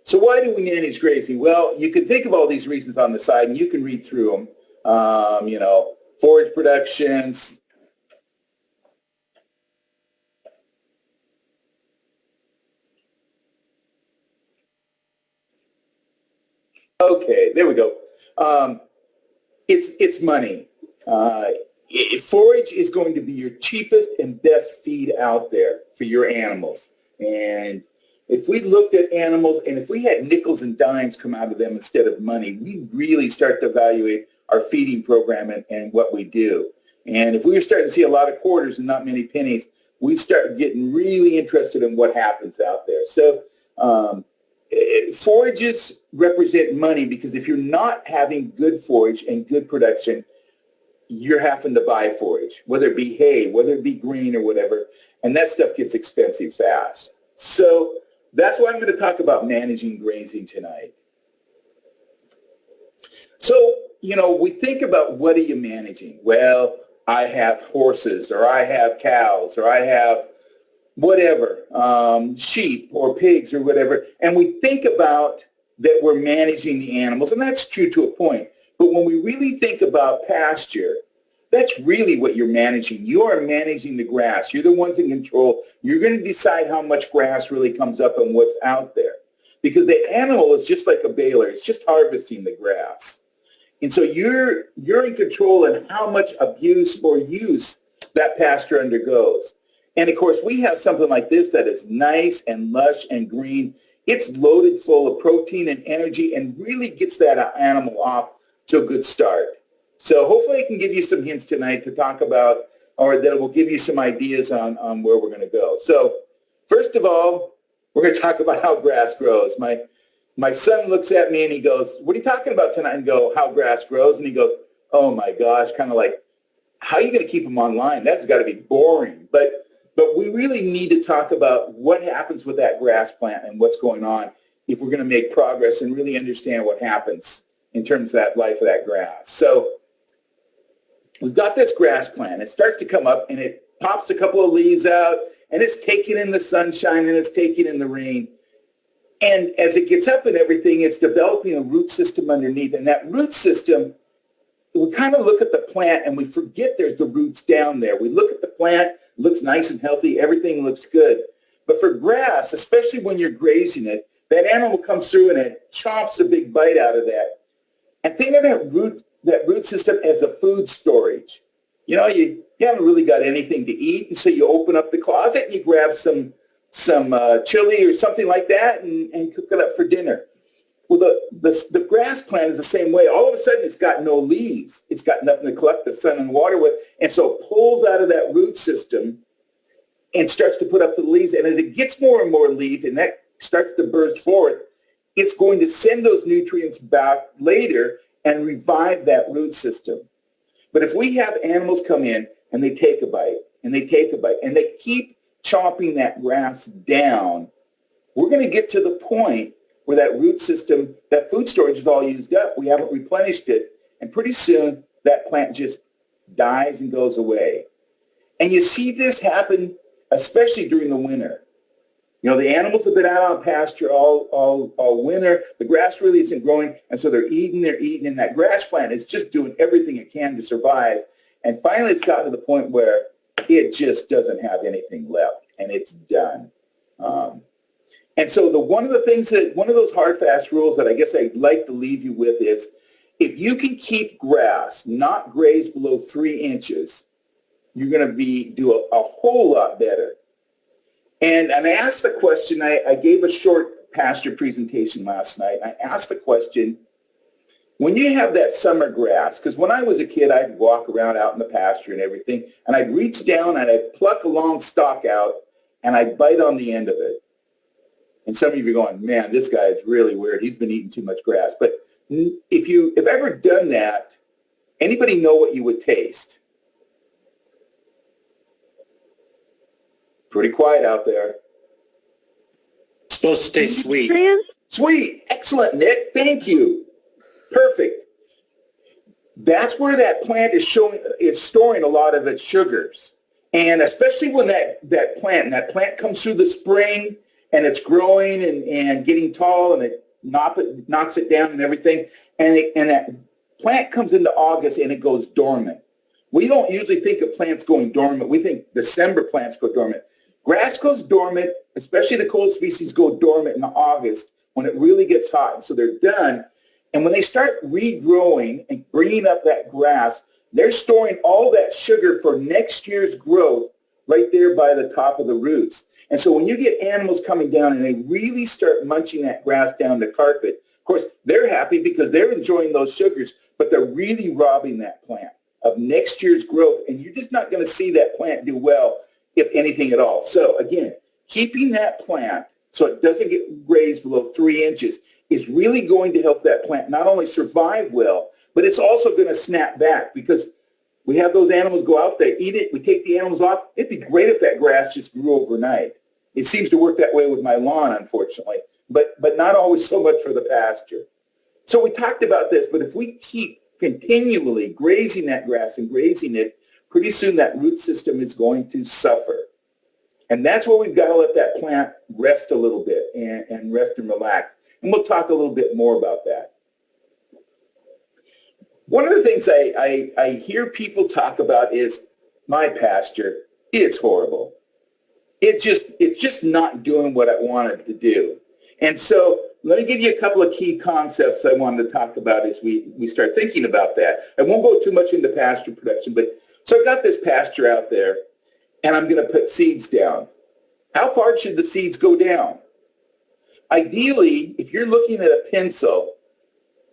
So why do we manage grazing? Well, you can think of all these reasons on the side, and you can read through them. Forage productions. Okay, there we go. It's money. Forage is going to be your cheapest and best feed out there for your animals. And if we looked at animals and if we had nickels and dimes come out of them instead of money, we really start to evaluate our feeding program and what we do. And if we were starting to see a lot of quarters and not many pennies, we start getting really interested in what happens out there. So forages represent money because if you're not having good forage and good production, you're having to buy forage, whether it be hay, whether it be green or whatever, and that stuff gets expensive fast. So that's why I'm going to talk about managing grazing tonight. So, we think about what are you managing? Well, I have horses or I have cows or I have whatever, sheep or pigs or whatever, and we think about that we're managing the animals, and that's true to a point. But when we really think about pasture, that's really what you're managing. You are managing the grass. You're the ones in control. You're going to decide how much grass really comes up and what's out there. Because the animal is just like a baler. It's just harvesting the grass. And so you're in control of how much abuse or use that pasture undergoes. And of course, we have something like this that is nice and lush and green. It's loaded full of protein and energy and really gets that animal off to a good start. So hopefully I can give you some hints tonight to talk about, or that will give you some ideas on where we're going to go. So first of all, we're going to talk about how grass grows. My son looks at me and he goes, "What are you talking about tonight?" And go, "How grass grows." And he goes, "Oh my gosh," kind of like, "How are you going to keep them online? That's got to be boring." But we really need to talk about what happens with that grass plant and what's going on if we're going to make progress and really understand what happens in terms of that life of that grass. So we've got this grass plant. It starts to come up and it pops a couple of leaves out and it's taking in the sunshine and it's taking in the rain. And as it gets up and everything, it's developing a root system underneath. And that root system, we kind of look at the plant and we forget there's the roots down there. We look at the plant, it looks nice and healthy, everything looks good. But for grass, especially when you're grazing it, that animal comes through and it chomps a big bite out of that. And think of that root system as a food storage. You haven't really got anything to eat, and so you open up the closet and you grab some chili or something like that and cook it up for dinner. Well, the grass plant is the same way. All of a sudden, it's got no leaves. It's got nothing to collect the sun and water with, and so it pulls out of that root system and starts to put up the leaves. And as it gets more and more leaf and that starts to burst forth, it's going to send those nutrients back later and revive that root system. But if we have animals come in and they take a bite and they take a bite and they keep chopping that grass down, we're going to get to the point where that root system, that food storage is all used up. We haven't replenished it. And pretty soon that plant just dies and goes away. And you see this happen especially during the winter. The animals have been out on pasture all winter. The grass really isn't growing, and so they're eating, and that grass plant is just doing everything it can to survive. And finally, it's gotten to the point where it just doesn't have anything left, and it's done. And so one of those hard, fast rules that I guess I'd like to leave you with is, if you can keep grass not grazed below 3 inches, you're going to do a whole lot better. And I asked the question, I gave a short pasture presentation last night. I asked the question, when you have that summer grass, because when I was a kid, I'd walk around out in the pasture and everything, and I'd reach down and I'd pluck a long stalk out, and I'd bite on the end of it. And some of you are going, man, this guy is really weird. He's been eating too much grass. But if you've ever done that, anybody know what you would taste? Pretty quiet out there. It's supposed to taste sweet. Sweet. Excellent, Nick. Thank you. Perfect. That's where that plant is storing a lot of its sugars. And especially when that plant comes through the spring and it's growing and getting tall, and it knocks it down and everything. And that plant comes into August and it goes dormant. We don't usually think of plants going dormant. We think December plants go dormant. Grass goes dormant, especially the cold species go dormant in August when it really gets hot. And so they're done. And when they start regrowing and bringing up that grass, they're storing all that sugar for next year's growth right there by the top of the roots. And so when you get animals coming down and they really start munching that grass down to carpet, of course, they're happy because they're enjoying those sugars, but they're really robbing that plant of next year's growth. And you're just not going to see that plant do well, if anything at all. So again, keeping that plant so it doesn't get raised below 3 inches is really going to help that plant not only survive well, but it's also going to snap back because we have those animals go out there, eat it, we take the animals off. It'd be great if that grass just grew overnight. It seems to work that way with my lawn, unfortunately, but not always so much for the pasture. So we talked about this, but if we keep continually grazing that grass and grazing it, pretty soon that root system is going to suffer. And that's where we've got to let that plant rest a little bit and rest and relax. And we'll talk a little bit more about that. One of the things I hear people talk about is my pasture, it's horrible. It's just not doing what I wanted to do. And so let me give you a couple of key concepts I wanted to talk about as we start thinking about that. I won't go too much into pasture production, but so I've got this pasture out there, and I'm going to put seeds down. How far should the seeds go down? Ideally, if you're looking at a pencil,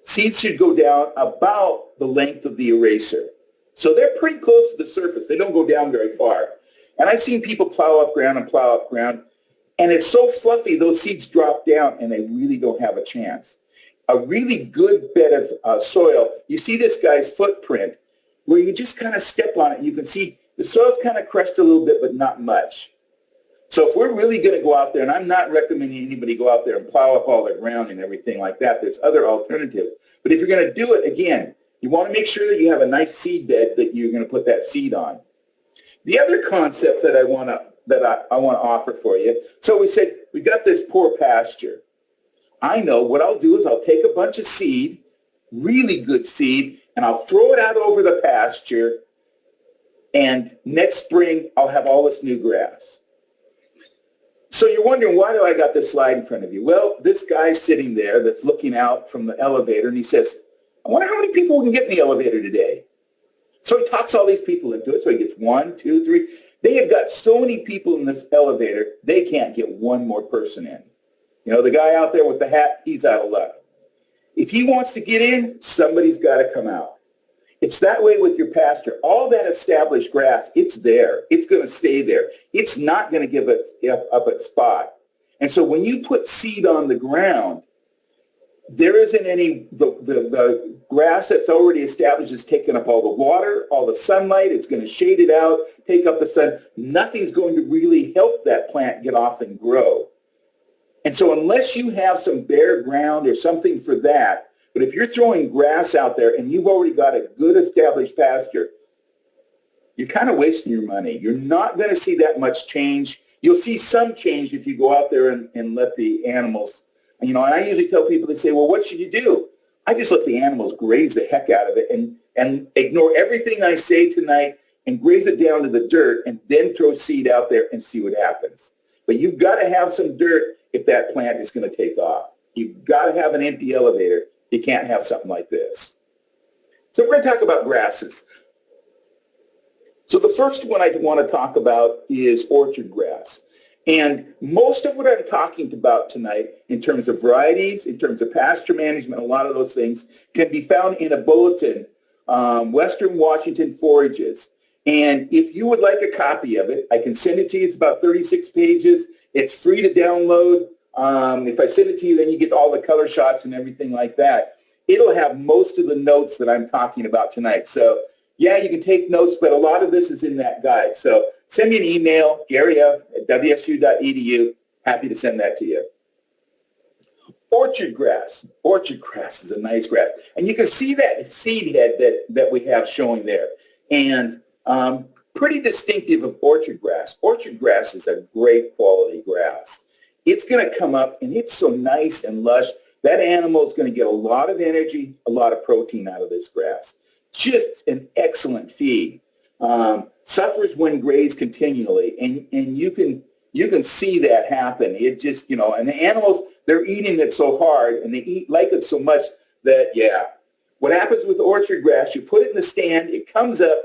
seeds should go down about the length of the eraser. So they're pretty close to the surface. They don't go down very far. And I've seen people plow up ground, and it's so fluffy, those seeds drop down, and they really don't have a chance. A really good bed of soil, you see this guy's footprint, where you just kind of step on it, and you can see the soil's kind of crushed a little bit, but not much. So if we're really going to go out there, and I'm not recommending anybody go out there and plow up all their ground and everything like that. There's other alternatives. But if you're going to do it, again, you want to make sure that you have a nice seed bed that you're going to put that seed on. The other concept that I want to offer for you, so we said we got this poor pasture. I know what I'll do is I'll take a bunch of seed, really good seed, and I'll throw it out over the pasture, and next spring I'll have all this new grass. So you're wondering, why do I got this slide in front of you? Well, this guy's sitting there that's looking out from the elevator, and he says, I wonder how many people we can get in the elevator today. So he talks all these people into it. So he gets 1, 2, 3. They have got so many people in this elevator, they can't get one more person in. You know, the guy out there with the hat, he's out of luck. If he wants to get in, somebody's got to come out. It's that way with your pasture. All that established grass, it's there. It's going to stay there. It's not going to give up its spot. And so when you put seed on the ground, there isn't any, the grass that's already established is taking up all the water, all the sunlight. It's going to shade it out, take up the sun. Nothing's going to really help that plant get off and grow. And so unless you have some bare ground or something for that, but if you're throwing grass out there and you've already got a good established pasture, you're kind of wasting your money. You're not going to see that much change. You'll see some change if you go out there and let the animals, you know, and I usually tell people, they say, well, what should you do? I just let the animals graze the heck out of it and ignore everything I say tonight and graze it down to the dirt and then throw seed out there and see what happens. But you've got to have some dirt if that plant is going to take off. You've got to have an empty elevator. You can't have something like this. So we're going to talk about grasses. So the first one I want to talk about is orchard grass. And most of what I'm talking about tonight in terms of varieties, in terms of pasture management, a lot of those things can be found in a bulletin, Western Washington Forages. And if you would like a copy of it, I can send it to you. It's about 36 pages. It's free to download. If I send it to you, then you get all the color shots and everything like that. It'll have most of the notes that I'm talking about tonight. So yeah, you can take notes, but a lot of this is in that guide. So send me an email, garyf@wsu.edu. Happy to send that to you. Orchard grass. Orchard grass is a nice grass. And you can see that seed head that we have showing there. And pretty distinctive of orchard grass. Orchard grass is a great quality grass. it's going to come up and it's so nice and lush. That animal is going to get a lot of energy, a lot of protein out of this grass. Just an excellent feed. Suffers when grazed continually, and you can see that happen. It just, and the animals, they're eating it so hard and they like it so much that, yeah. What happens with orchard grass, you put it in the stand, it comes up,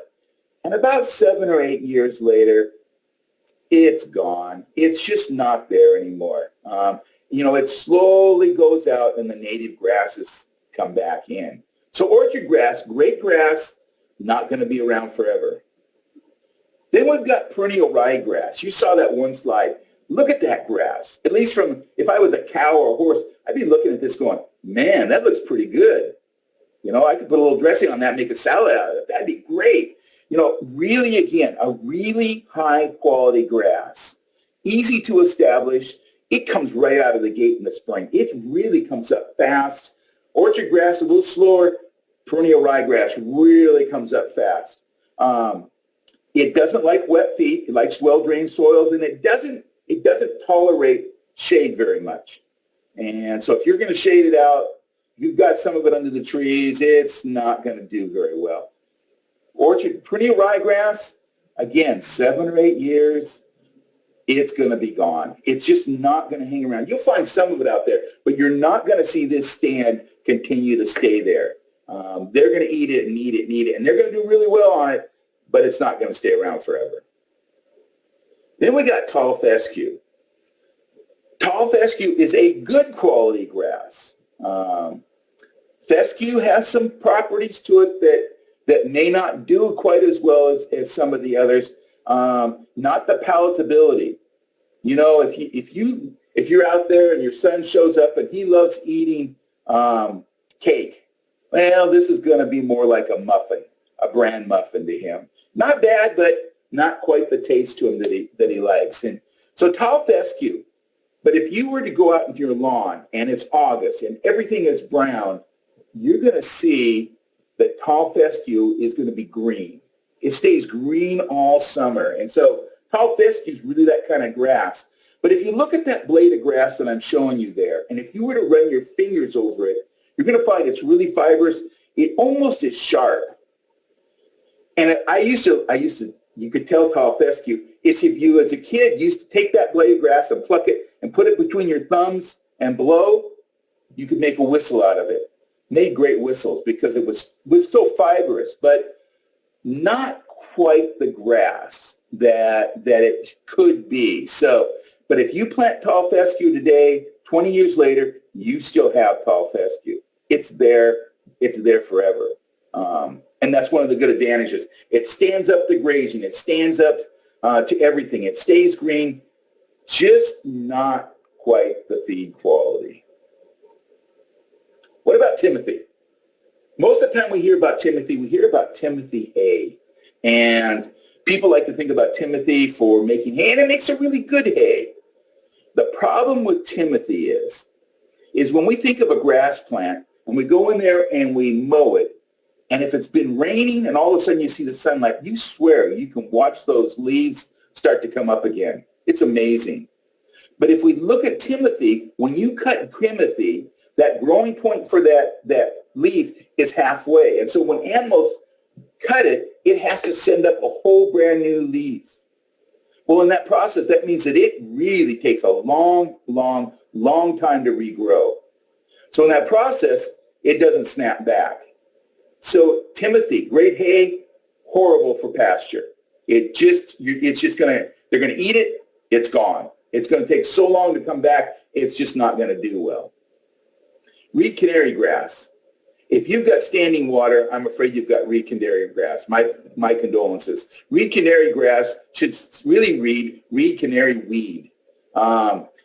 and about 7 or 8 years later, it's gone. It's just not there anymore. It slowly goes out and the native grasses come back in. So orchard grass, great grass, not going to be around forever. Then we've got perennial ryegrass. You saw that one slide. Look at that grass. At least from, if I was a cow or a horse, I'd be looking at this going, man, that looks pretty good. I could put a little dressing on that and make a salad out of it. That'd be great. Really, again, a really high quality grass. Easy to establish. It comes right out of the gate in the spring. It really comes up fast. Orchard grass, a little slower. Perennial ryegrass really comes up fast. It doesn't like wet feet. It likes well-drained soils, and it doesn't tolerate shade very much. And so if you're going to shade it out, you've got some of it under the trees, it's not going to do very well. Orchard perennial ryegrass, again, 7 or 8 years, it's going to be gone. It's just not going to hang around. You'll find some of it out there, but you're not going to see this stand continue to stay there. They're going to eat it and eat it and eat it, and they're going to do really well on it, but it's not going to stay around forever. Then we got tall fescue. Tall fescue is a good quality grass. Fescue has some properties to it that may not do quite as well as some of the others. Not the palatability. If you're out there and your son shows up and he loves eating cake, well, this is going to be more like a muffin, a bran muffin to him. Not bad, but not quite the taste to him that he likes. And so tall fescue. But if you were to go out into your lawn and it's August and everything is brown, you're going to see that tall fescue is going to be green. It stays green all summer. And so tall fescue is really that kind of grass. But if you look at that blade of grass that I'm showing you there, and if you were to run your fingers over it, you're going to find it's really fibrous. It almost is sharp. And I used to, you could tell tall fescue is if you as a kid used to take that blade of grass and pluck it and put it between your thumbs and blow, you could make a whistle out of it. Made great whistles because it was so fibrous, but not quite the grass that it could be. So, but if you plant tall fescue today, 20 years later, you still have tall fescue. It's there forever. And that's one of the good advantages. It stands up to grazing. It stands up to everything. It stays green, just not quite the feed quality. What about Timothy? Most of the time we hear about Timothy hay. And people like to think about Timothy for making hay, and it makes a really good hay. The problem with Timothy is when we think of a grass plant and we go in there and we mow it, and if it's been raining and all of a sudden you see the sunlight, you swear you can watch those leaves start to come up again. It's amazing. But if we look at Timothy, when you cut Timothy, that growing point for that leaf is halfway. And so when animals cut it, it has to send up a whole brand new leaf. Well, in that process, that means that it really takes a long, long, long time to regrow. So in that process, it doesn't snap back. So Timothy, great hay, horrible for pasture. They're going to eat it, it's gone. It's going to take so long to come back, it's just not going to do well. Reed canary grass. If you've got standing water, I'm afraid you've got reed canary grass. My condolences. Reed canary grass should really read reed canary weed.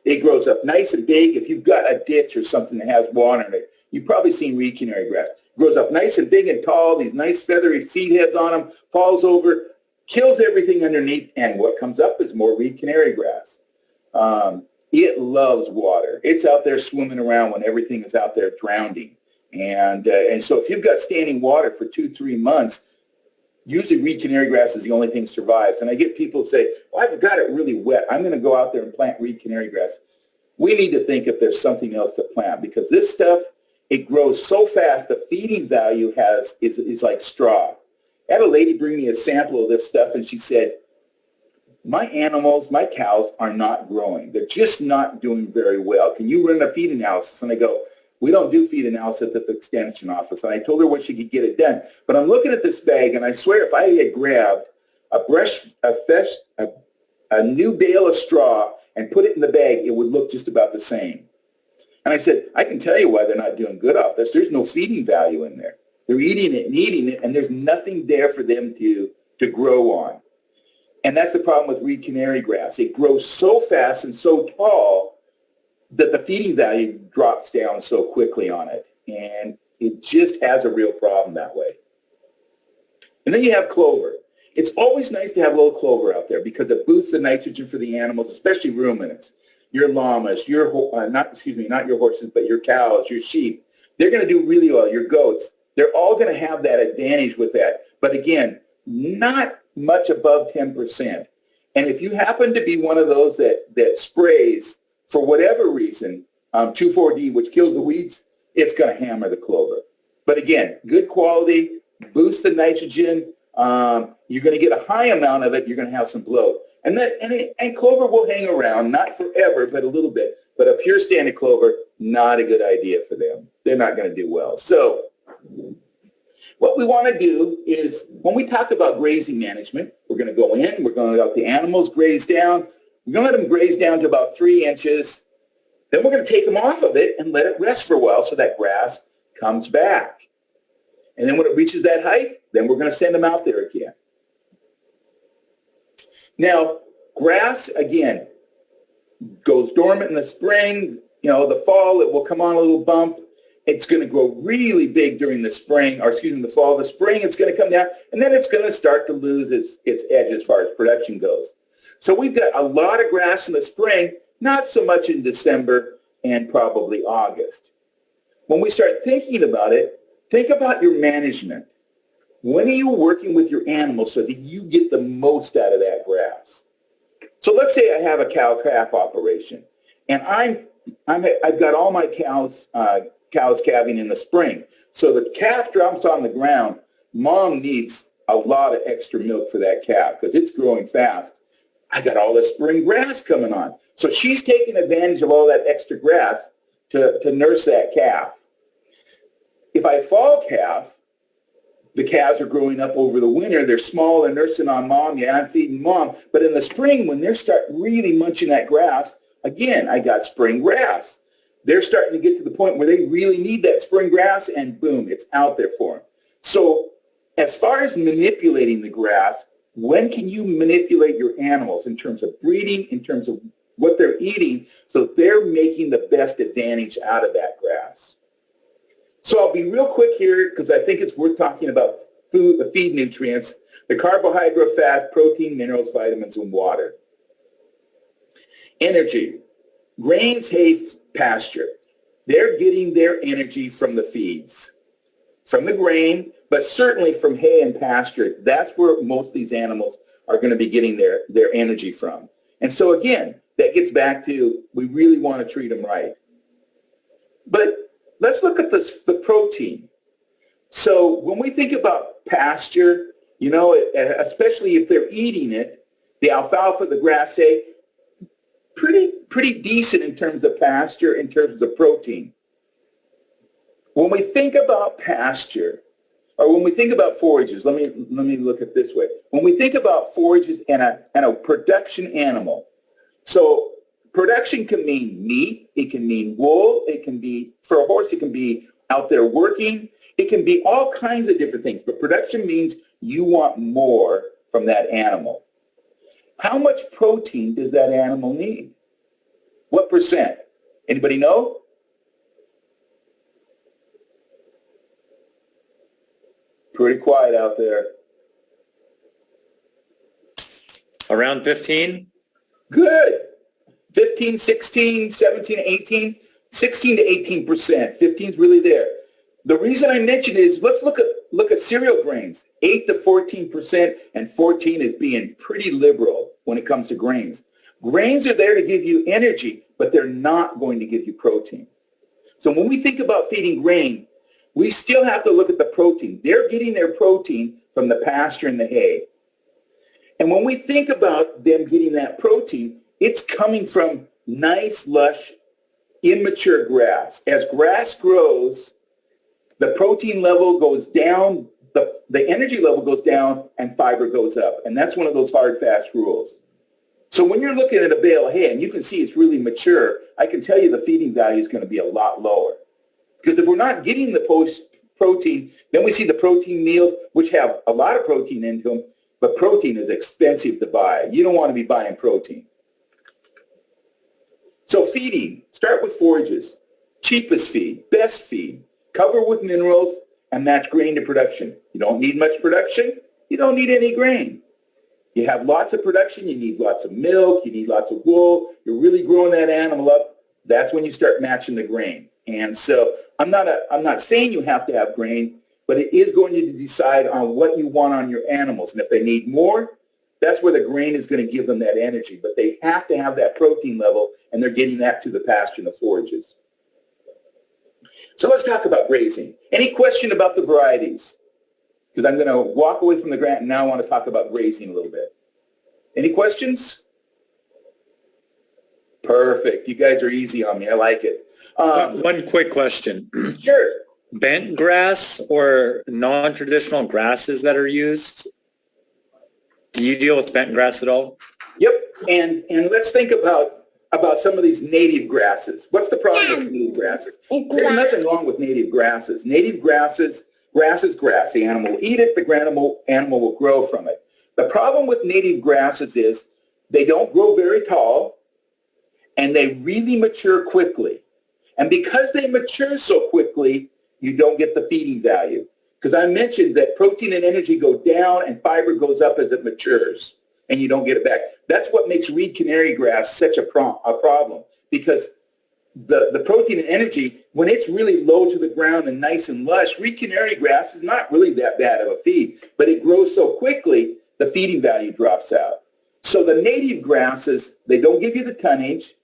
It grows up nice and big. If you've got a ditch or something that has water in it, you've probably seen reed canary grass. It grows up nice and big and tall, these nice feathery seed heads on them, falls over, kills everything underneath, and what comes up is more reed canary grass. It loves water. It's out there swimming around when everything is out there drowning. And so if you've got standing water for 2-3 months, usually reed canary grass is the only thing that survives. And I get people say, well, I've got it really wet. I'm going to go out there and plant reed canary grass. we need to think if there's something else to plant, because this stuff, it grows so fast, the feeding value is like straw. I had a lady bring me a sample of this stuff, and she said, my animals, my cows are not growing. They're just not doing very well. Can you run a feed analysis? And I go, we don't do feed analysis at the extension office. And I told her what she could get it done. But I'm looking at this bag, and I swear if I had grabbed a new bale of straw and put it in the bag, it would look just about the same. And I said, I can tell you why they're not doing good off this. There's no feeding value in there. They're eating it and eating it, and there's nothing there for them to grow on. And that's the problem with reed canary grass. It grows so fast and so tall that the feeding value drops down so quickly on it. And it just has a real problem that way. And then you have clover. It's always nice to have a little clover out there because it boosts the nitrogen for the animals, especially ruminants. Your llamas, not your horses, but your cows, your sheep. They're going to do really well. Your goats, they're all going to have that advantage with that. But again, not much above 10%. And if you happen to be one of those that sprays for whatever reason, 2,4-D, which kills the weeds, it's going to hammer the clover. But again, good quality, boost the nitrogen. You're going to get a high amount of it. You're going to have some bloat. And clover will hang around, not forever, but a little bit. But a pure standard clover, not a good idea for them. They're not going to do well. So what we want to do is, when we talk about grazing management, we're going to go in, we're going to let the animals graze down. We're going to let them graze down to about 3 inches. Then we're going to take them off of it and let it rest for a while so that grass comes back. And then when it reaches that height, then we're going to send them out there again. Now, grass, again, goes dormant in the spring. The fall, it will come on a little bump. It's going to grow really big during the spring, the fall. The spring, it's going to come down, and then it's going to start to lose its edge as far as production goes. So we've got a lot of grass in the spring, not so much in December and probably August. When we start thinking about it, think about your management. When are you working with your animals so that you get the most out of that grass? So let's say I have a cow-calf operation, and I've got all my cows calving in the spring. So the calf drops on the ground. Mom needs a lot of extra milk for that calf because it's growing fast. I got all the spring grass coming on. So she's taking advantage of all that extra grass to nurse that calf. If I fall calf, the calves are growing up over the winter. They're small. They're nursing on mom. Yeah, I'm feeding mom. But in the spring, when they start really munching that grass, again, I got spring grass. They're starting to get to the point where they really need that spring grass, and boom, it's out there for them. So as far as manipulating the grass, when can you manipulate your animals in terms of breeding, in terms of what they're eating, so they're making the best advantage out of that grass? So I'll be real quick here because I think it's worth talking about food, the feed nutrients, the carbohydrate, fat, protein, minerals, vitamins, and water. Energy. Grains, hay, pasture. They're getting their energy from the feeds, from the grain, but certainly from hay and pasture. That's where most of these animals are going to be getting their energy from. And so again, that gets back to we really want to treat them right. But let's look at the protein. So when we think about pasture, especially if they're eating it, the alfalfa, the grass hay, pretty decent in terms of pasture, in terms of protein. When we think about pasture, or when we think about forages, let me look at it this way. When we think about forages and a production animal, so production can mean meat, it can mean wool, it can be, for a horse, it can be out there working, it can be all kinds of different things, but production means you want more from that animal. How much protein does that animal need? What percent? Anybody know? Pretty quiet out there. Around 15? Good. 15, 16, 17, 18, 16 to 18%. 15 is really there. The reason I mention is let's look at cereal grains. 8 to 14%, and 14 is being pretty liberal when it comes to grains. Grains are there to give you energy, but they're not going to give you protein. So when we think about feeding grain, we still have to look at the protein. They're getting their protein from the pasture and the hay. And when we think about them getting that protein, it's coming from nice, lush, immature grass. As grass grows, the protein level goes down, the energy level goes down, and fiber goes up. And that's one of those hard, fast rules. So when you're looking at a bale of hay and you can see it's really mature, I can tell you the feeding value is going to be a lot lower. Because if we're not getting the protein, then we see the protein meals, which have a lot of protein into them, but protein is expensive to buy. You don't want to be buying protein. So feeding, start with forages. Cheapest feed, best feed, cover with minerals, and match grain to production. You don't need much production, you don't need any grain. You have lots of production, you need lots of milk, you need lots of wool, you're really growing that animal up. That's when you start matching the grain. And so I'm not saying you have to have grain, but it is going to decide on what you want on your animals. And if they need more, that's where the grain is going to give them that energy. But they have to have that protein level, and they're getting that through the pasture and the forages. So let's talk about grazing. Any question about the varieties? Because I'm going to walk away from the grant and now I want to talk about grazing a little bit. Any questions? Perfect. You guys are easy on me. I like it. One quick question. Sure. Bent grass or non-traditional grasses that are used? Do you deal with bent grass at all? Yep. And let's think about some of these native grasses. What's the problem with native grasses? There's nothing wrong with native grasses. Native grasses, grass is grass. The animal will eat it. The animal will grow from it. The problem with native grasses is they don't grow very tall and they really mature quickly. And because they mature so quickly, you don't get the feeding value. Because I mentioned that protein and energy go down and fiber goes up as it matures, and you don't get it back. That's what makes reed canary grass such a problem, because the protein and energy, when it's really low to the ground and nice and lush, reed canary grass is not really that bad of a feed, but it grows so quickly, the feeding value drops out. So the native grasses, they don't give you the tonnage.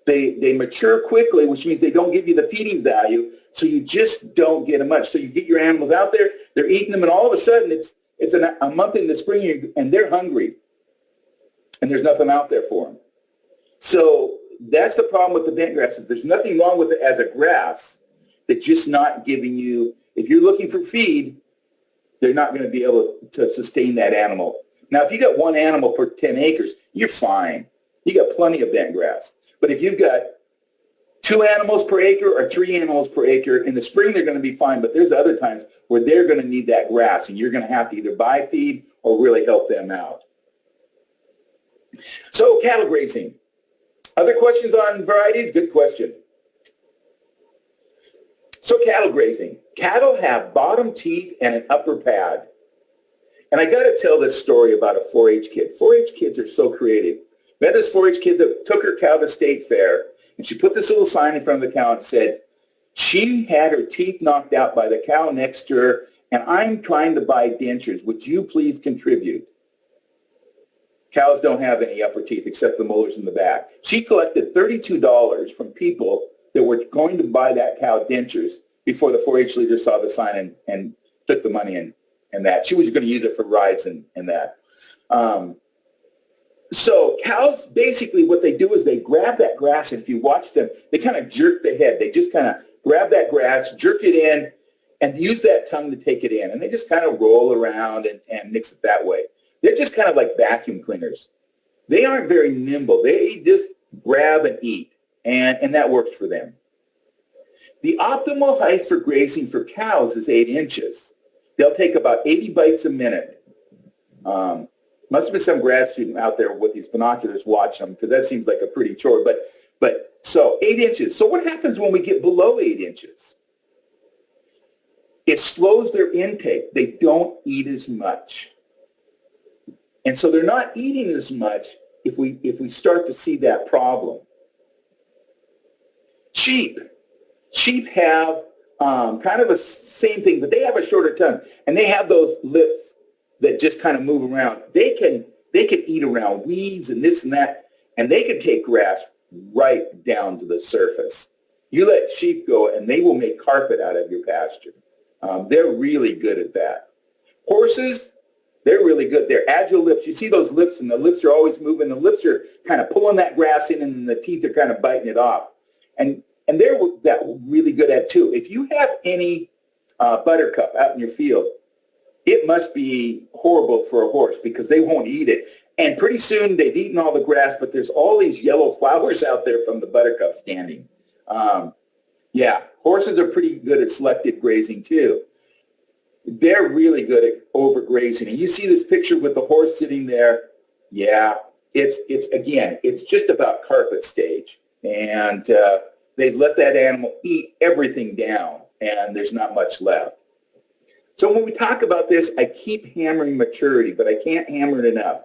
They mature quickly, which means they don't give you the feeding value, so you just don't get them much. So you get your animals out there, they're eating them, and all of a sudden it's a month in the spring, and they're hungry, and there's nothing out there for them. So that's the problem with the bent grasses. There's nothing wrong with it as a grass. They're just not giving you, if you're looking for feed, they're not going to be able to sustain that animal. Now, if you got one animal per 10 acres, you're fine. You got plenty of bent grass. But if you've got 2 animals per acre or 3 animals per acre, in the spring they're going to be fine, but there's other times where they're going to need that grass, and you're going to have to either buy feed or really help them out. So cattle grazing. Other questions on varieties? Good question. So cattle grazing. Cattle have bottom teeth and an upper pad. And I got to tell this story about a 4-H kid. 4-H kids are so creative. We had this 4-H kid that took her cow to state fair, and she put this little sign in front of the cow and said, she had her teeth knocked out by the cow next to her, and I'm trying to buy dentures. Would you please contribute? Cows don't have any upper teeth except the molars in the back. She collected $32 from people that were going to buy that cow dentures before the 4-H leader saw the sign and took the money and that. She was going to use it for rides and that. So cows, basically what they do is they grab that grass, and if you watch them, they kind of jerk the head. They just kind of grab that grass, jerk it in, and use that tongue to take it in. And they just kind of roll around and mix it that way. They're just kind of like vacuum cleaners. They aren't very nimble. They just grab and eat, and that works for them. The optimal height for grazing for cows is 8 inches. They'll take about 80 bites a minute. Must have been some grad student out there with these binoculars watching them, because that seems like a pretty chore. But so 8 inches. So what happens when we get below 8 inches? It slows their intake. They don't eat as much. And so they're not eating as much if we start to see that problem. Sheep have kind of a same thing, but they have a shorter tongue, and they have those lips that just kind of move around. They can eat around weeds and this and that, and they can take grass right down to the surface. You let sheep go, and they will make carpet out of your pasture. They're really good at that. Horses, they're really good. They're agile lips. You see those lips, and the lips are always moving. The lips are kind of pulling that grass in, and the teeth are kind of biting it off. And they're that really good at too. If you have any buttercup out in your field, it must be horrible for a horse because they won't eat it. And pretty soon they've eaten all the grass, but there's all these yellow flowers out there from the buttercup standing. Yeah, horses are pretty good at selective grazing too. They're really good at overgrazing. And you see this picture with the horse sitting there. Yeah, it's just about carpet stage. And they've let that animal eat everything down, and there's not much left. So when we talk about this, I keep hammering maturity, but I can't hammer it enough.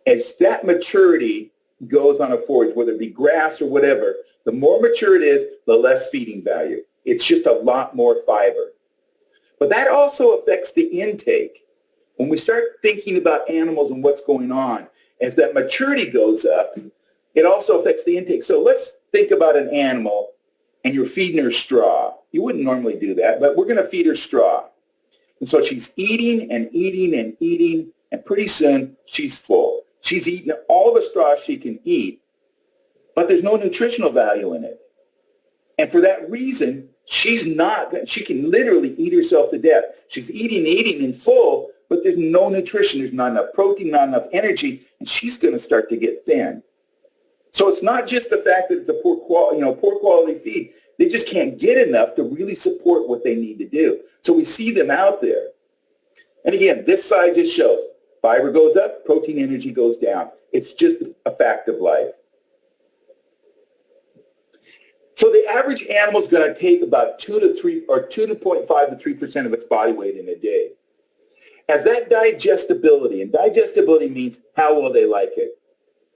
As that maturity goes on a forage, whether it be grass or whatever, the more mature it is, the less feeding value. It's just a lot more fiber. But that also affects the intake. When we start thinking about animals and what's going on, as that maturity goes up, it also affects the intake. So let's think about an animal and you're feeding her straw. You wouldn't normally do that, but we're going to feed her straw. And so she's eating and eating and eating, and pretty soon she's full. She's eaten all the straw she can eat, but there's no nutritional value in it. And for that reason, she can literally eat herself to death. She's eating and full, but there's no nutrition. There's not enough protein, not enough energy, and she's going to start to get thin. So it's not just the fact that it's a poor quality feed. They just can't get enough to really support what they need to do. So we see them out there. And again, this side just shows fiber goes up, protein energy goes down. It's just a fact of life. So the average animal is going to take about 2.5 to 3% of its body weight in a day. As that digestibility, and digestibility means how will they like it?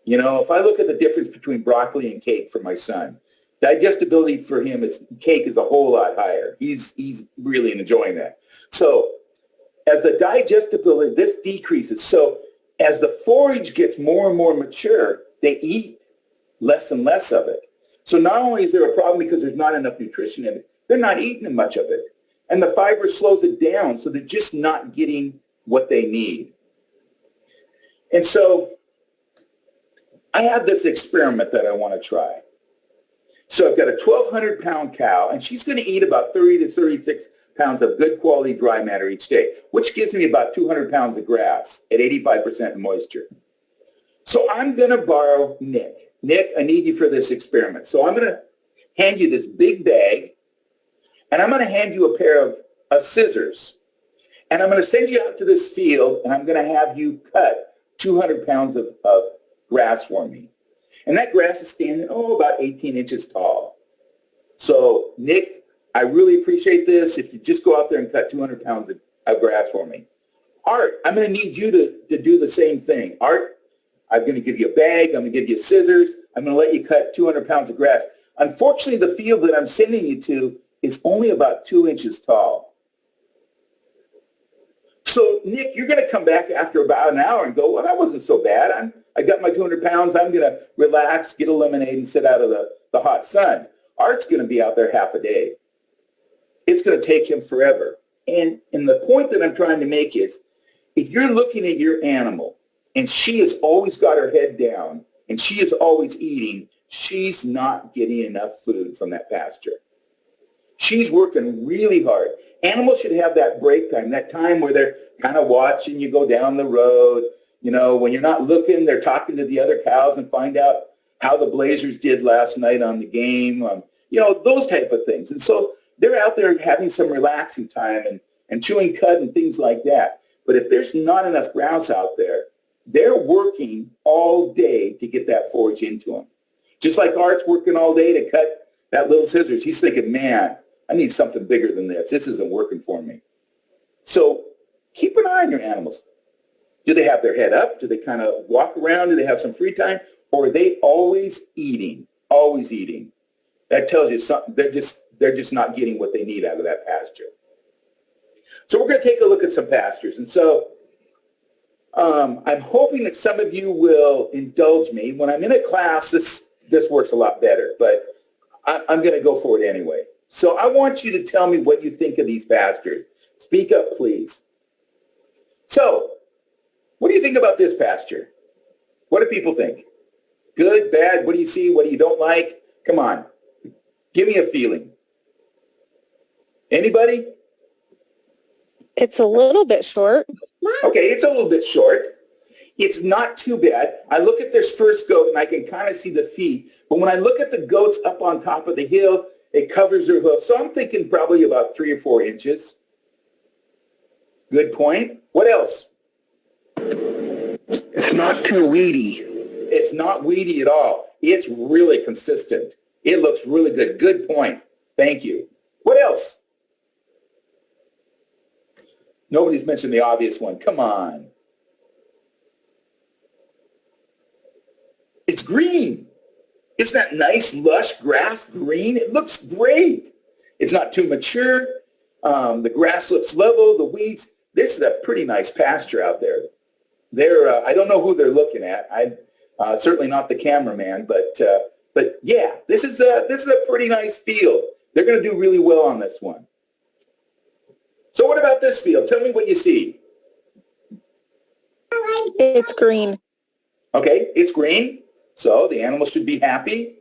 You know, if I look at the difference between broccoli and cake for my son, digestibility for him is cake is a whole lot higher. He's really enjoying that. So as the digestibility, this decreases. So as the forage gets more and more mature, they eat less and less of it. So not only is there a problem because there's not enough nutrition in it, they're not eating much of it. And the fiber slows it down, so they're just not getting what they need. And so I have this experiment that I want to try. So I've got a 1,200-pound cow, and she's going to eat about 30 to 36 pounds of good quality dry matter each day, which gives me about 200 pounds of grass at 85% moisture. So I'm going to borrow Nick. Nick, I need you for this experiment. So I'm going to hand you this big bag, and I'm going to hand you a pair of scissors. And I'm going to send you out to this field, and I'm going to have you cut 200 pounds of grass for me. And that grass is standing, about 18 inches tall. So, Nick, I really appreciate this. If you just go out there and cut 200 pounds of grass for me. Art, I'm going to need you to do the same thing. Art, I'm going to give you a bag. I'm going to give you scissors. I'm going to let you cut 200 pounds of grass. Unfortunately, the field that I'm sending you to is only about 2 inches tall. So, Nick, you're going to come back after about an hour and go, well, that wasn't so bad. I got my 200 pounds. I'm going to relax, get a lemonade, and sit out of the hot sun. Art's going to be out there half a day. It's going to take him forever. And the point that I'm trying to make is, if you're looking at your animal and she has always got her head down and she is always eating, she's not getting enough food from that pasture. She's working really hard. Animals should have that break time, that time where they're kind of watching you go down the road. You know, when you're not looking, they're talking to the other cows and find out how the Blazers did last night on the game, those type of things. And so they're out there having some relaxing time and chewing cud and things like that. But if there's not enough grouse out there, they're working all day to get that forage into them. Just like Art's working all day to cut that little scissors. He's thinking, man, I need something bigger than this. This isn't working for me. So keep an eye on your animals. Do they have their head up? Do they kind of walk around? Do they have some free time? Or are they always eating? Always eating. That tells you something. They're just not getting what they need out of that pasture. So we're going to take a look at some pastures. And so I'm hoping that some of you will indulge me. When I'm in a class, this works a lot better, but I'm going to go for it anyway. So I want you to tell me what you think of these pastures. Speak up, please. So, what do you think about this pasture? What do people think? Good, bad? What do you see? What do you don't like? Come on. Give me a feeling. Anybody? It's a little bit short. Okay, it's a little bit short. It's not too bad. I look at this first goat and I can kind of see the feet. But when I look at the goats up on top of the hill, it covers their hoof. So I'm thinking probably about 3 or 4 inches. Good point. What else? It's not too weedy. It's not weedy at all. It's really consistent. It looks really good. Good point. Thank you. What else? Nobody's mentioned the obvious one. Come on. It's green. Isn't that nice, lush grass green? It looks great. It's not too mature. The grass looks level. The weeds. This is a pretty nice pasture out there. I don't know who they're looking at. Certainly not the cameraman, but yeah, this is a pretty nice field. They're going to do really well on this one. So what about this field? Tell me what you see. It's green. Okay, it's green, so the animals should be happy.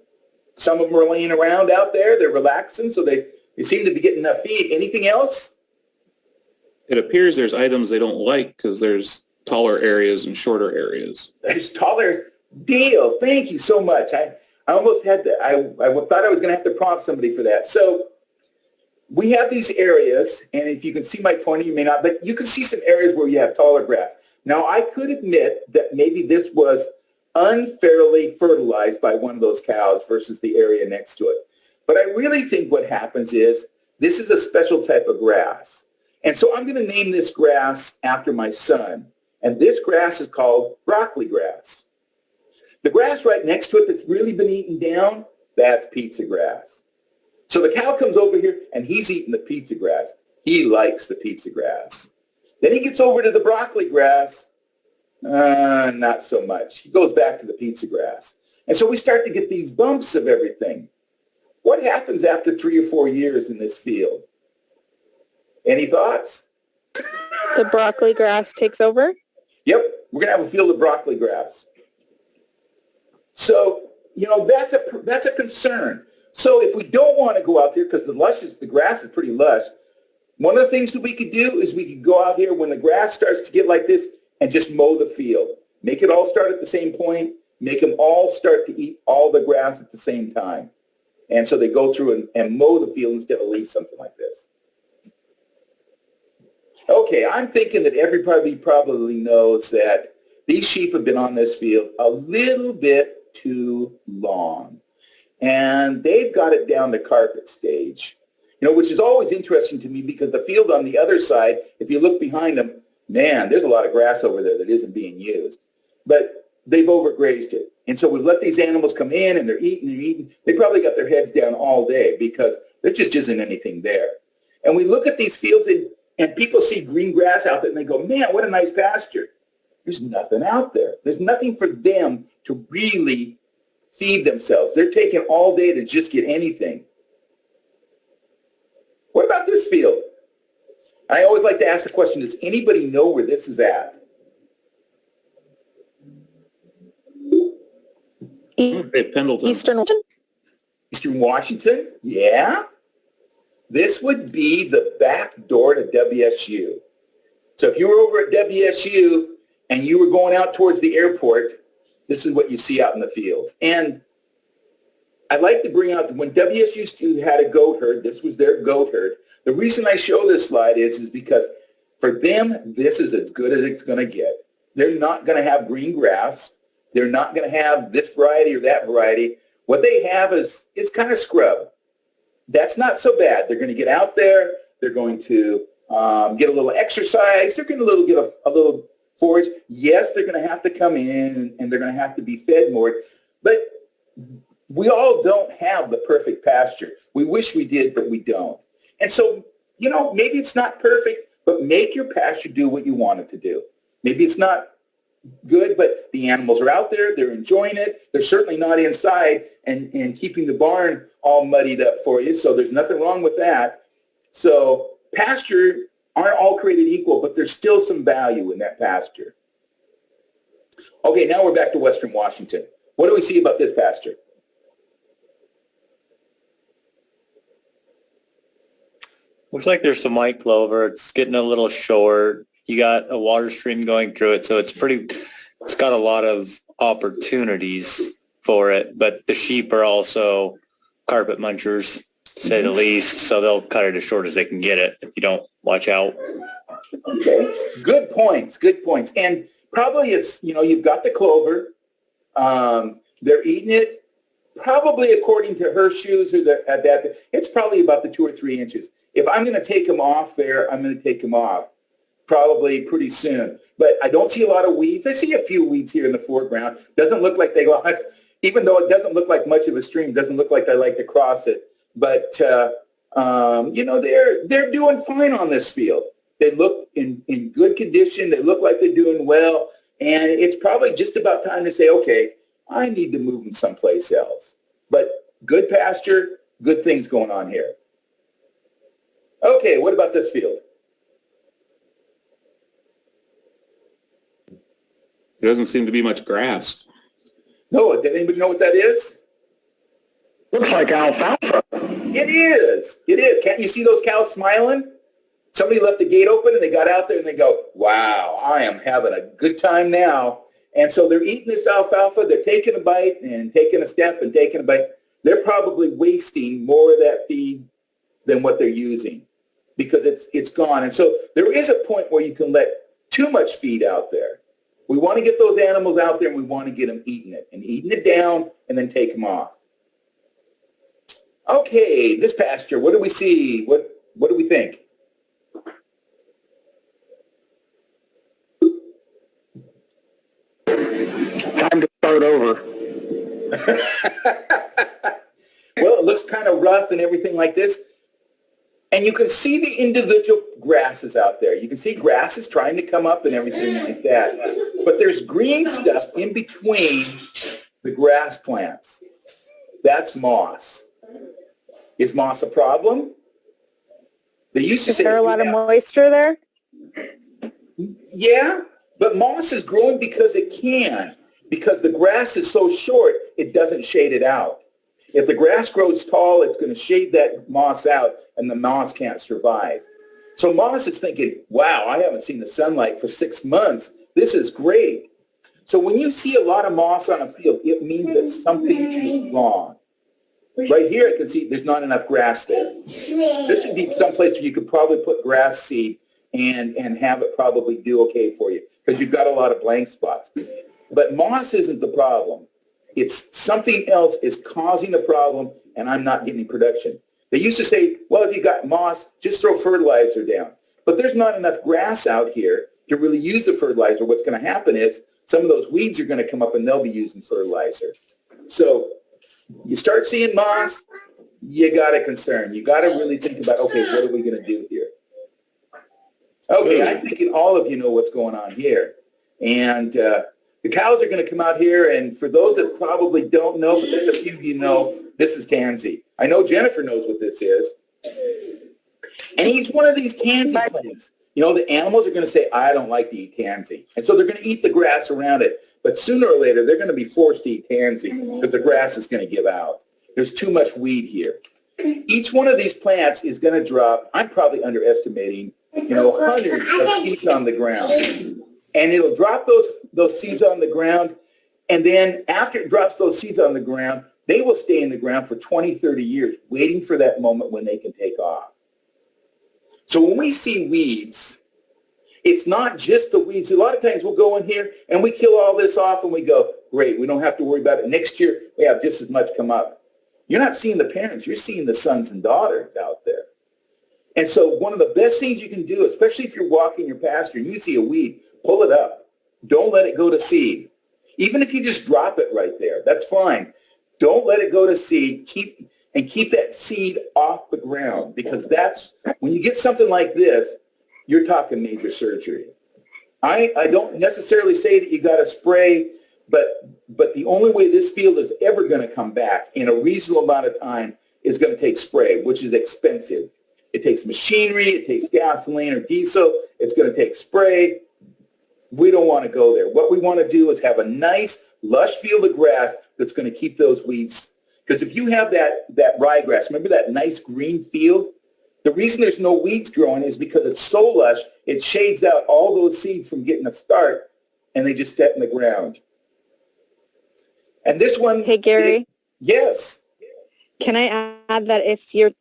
Some of them are laying around out there. They're relaxing, so they seem to be getting enough feed. Anything else? It appears there's items they don't like because there's taller areas and shorter areas. There's taller. Deal. Thank you so much. I almost had to, I thought I was going to have to prompt somebody for that. So we have these areas, and if you can see my pointer, you may not, but you can see some areas where you have taller grass. Now, I could admit that maybe this was unfairly fertilized by one of those cows versus the area next to it. But I really think what happens is this is a special type of grass. And so I'm going to name this grass after my son. And this grass is called broccoli grass. The grass right next to it that's really been eaten down, that's pizza grass. So the cow comes over here and he's eating the pizza grass. He likes the pizza grass. Then he gets over to the broccoli grass. Not so much. He goes back to the pizza grass. And so we start to get these bumps of everything. What happens after 3 or 4 years in this field? Any thoughts? The broccoli grass takes over. Yep, we're going to have a field of broccoli grass. So, that's a concern. So if we don't want to go out there because the grass is pretty lush, one of the things that we could do is we could go out here when the grass starts to get like this and just mow the field. Make it all start at the same point. Make them all start to eat all the grass at the same time. And so they go through and mow the field instead of leave something like this. Okay, I'm thinking that everybody probably knows that these sheep have been on this field a little bit too long. And they've got it down to carpet stage, which is always interesting to me because the field on the other side, if you look behind them, man, there's a lot of grass over there that isn't being used. But they've overgrazed it. And so we've let these animals come in and they're eating. They probably got their heads down all day because there just isn't anything there. And we look at these fields and people see green grass out there and they go, man, what a nice pasture. There's nothing out there. There's nothing for them to really feed themselves. They're taking all day to just get anything. What about this field? I always like to ask the question, does anybody know where this is at? Okay, Pendleton. Eastern Washington? Yeah. This would be the back door to WSU. So if you were over at WSU and you were going out towards the airport, this is what you see out in the fields. And I like to bring out when WSU had a goat herd, this was their goat herd. The reason I show this slide is because for them, this is as good as it's going to get. They're not going to have green grass. They're not going to have this variety or that variety. What they have is kind of scrub. That's not so bad. They're going to get out there. They're going to get a little exercise. They're going to get a little forage. Yes, they're going to have to come in and they're going to have to be fed more. But we all don't have the perfect pasture. We wish we did, but we don't. And so, maybe it's not perfect, but make your pasture do what you want it to do. Maybe it's not good, but the animals are out there. They're enjoying it. They're certainly not inside and keeping the barn all muddied up for you. So there's nothing wrong with that. So pasture aren't all created equal, but there's still some value in that pasture. Okay, now we're back to Western Washington. What do we see about this pasture? Looks like there's some white clover. It's getting a little short. You got a water stream going through it, so it's got a lot of opportunities for it, but the sheep are also carpet munchers, to say the least, so they'll cut it as short as they can get it if you don't watch out. Okay, good points. And probably it's, you've got the clover. They're eating it probably according to her shoes or that. It's probably about the 2 or 3 inches. If I'm going to take them off there, I'm going to take them off probably pretty soon. But I don't see a lot of weeds. I see a few weeds here in the foreground. Doesn't look like they like, even though it doesn't look like much of a stream, doesn't look like they like to cross it. But, they're doing fine on this field. They look in good condition. They look like they're doing well. And it's probably just about time to say, okay, I need to move them someplace else. But good pasture, good things going on here. Okay, what about this field? There doesn't seem to be much grass. No, did anybody know what that is? Looks like alfalfa. It is. It is. Can't you see those cows smiling? Somebody left the gate open and they got out there and they go, wow, I am having a good time now. And so they're eating this alfalfa. They're taking a bite and taking a step and taking a bite. They're probably wasting more of that feed than what they're using because it's gone. And so there is a point where you can let too much feed out there. We want to get those animals out there and we want to get them eating it down and then take them off. Okay, this pasture, what do we see? What do we think? Time to start over. Well, it looks kind of rough and everything like this. And you can see the individual grasses out there. You can see grasses trying to come up and everything like that. But there's green stuff in between the grass plants. That's moss. Is moss a problem? They used to say... Is there a lot of moisture there? Yeah, but moss is growing because it can. Because the grass is so short, it doesn't shade it out. If the grass grows tall, it's going to shade that moss out, and the moss can't survive. So moss is thinking, wow, I haven't seen the sunlight for 6 months. This is great. So when you see a lot of moss on a field, it means that something is wrong. Right here, I can see there's not enough grass there. This would be someplace where you could probably put grass seed and have it probably do okay for you because you've got a lot of blank spots. But moss isn't the problem. It's something else is causing a problem, and I'm not getting production. They used to say, well, if you got moss, just throw fertilizer down. But there's not enough grass out here to really use the fertilizer. What's going to happen is some of those weeds are going to come up, and they'll be using fertilizer. So you start seeing moss, you got a concern. You got to really think about, okay, what are we going to do here? Okay, I'm thinking all of you know what's going on here. And the cows are going to come out here, and for those that probably don't know, but there's a few of you know, this is tansy. I know Jennifer knows what this is. And each one of these tansy plants, the animals are going to say, I don't like to eat tansy. And so they're going to eat the grass around it. But sooner or later, they're going to be forced to eat tansy because the grass is going to give out. There's too much weed here. Each one of these plants is going to drop, I'm probably underestimating, hundreds of seeds on the ground. And it'll drop those seeds on the ground. And then after it drops those seeds on the ground, they will stay in the ground for 20, 30 years, waiting for that moment when they can take off. So when we see weeds, it's not just the weeds. A lot of times we'll go in here and we kill all this off and we go, great, we don't have to worry about it. Next year, we have just as much come up. You're not seeing the parents. You're seeing the sons and daughters out there. And so one of the best things you can do, especially if you're walking your pasture and you see a weed, pull it up. Don't let it go to seed. Even if you just drop it right there, that's fine. Don't let it go to seed. Keep that seed off the ground, because that's when you get something like this, you're talking major surgery. I don't necessarily say that you got to spray, but the only way this field is ever going to come back in a reasonable amount of time is going to take spray, which is expensive. It takes machinery, it takes gasoline or diesel, it's going to take spray. We don't want to go there. What we want to do is have a nice, lush field of grass that's going to keep those weeds. Because if you have that ryegrass, remember that nice green field? The reason there's no weeds growing is because it's so lush, it shades out all those seeds from getting a start, and they just set in the ground. And this one... Hey, Gary. Yes. Can I add that if your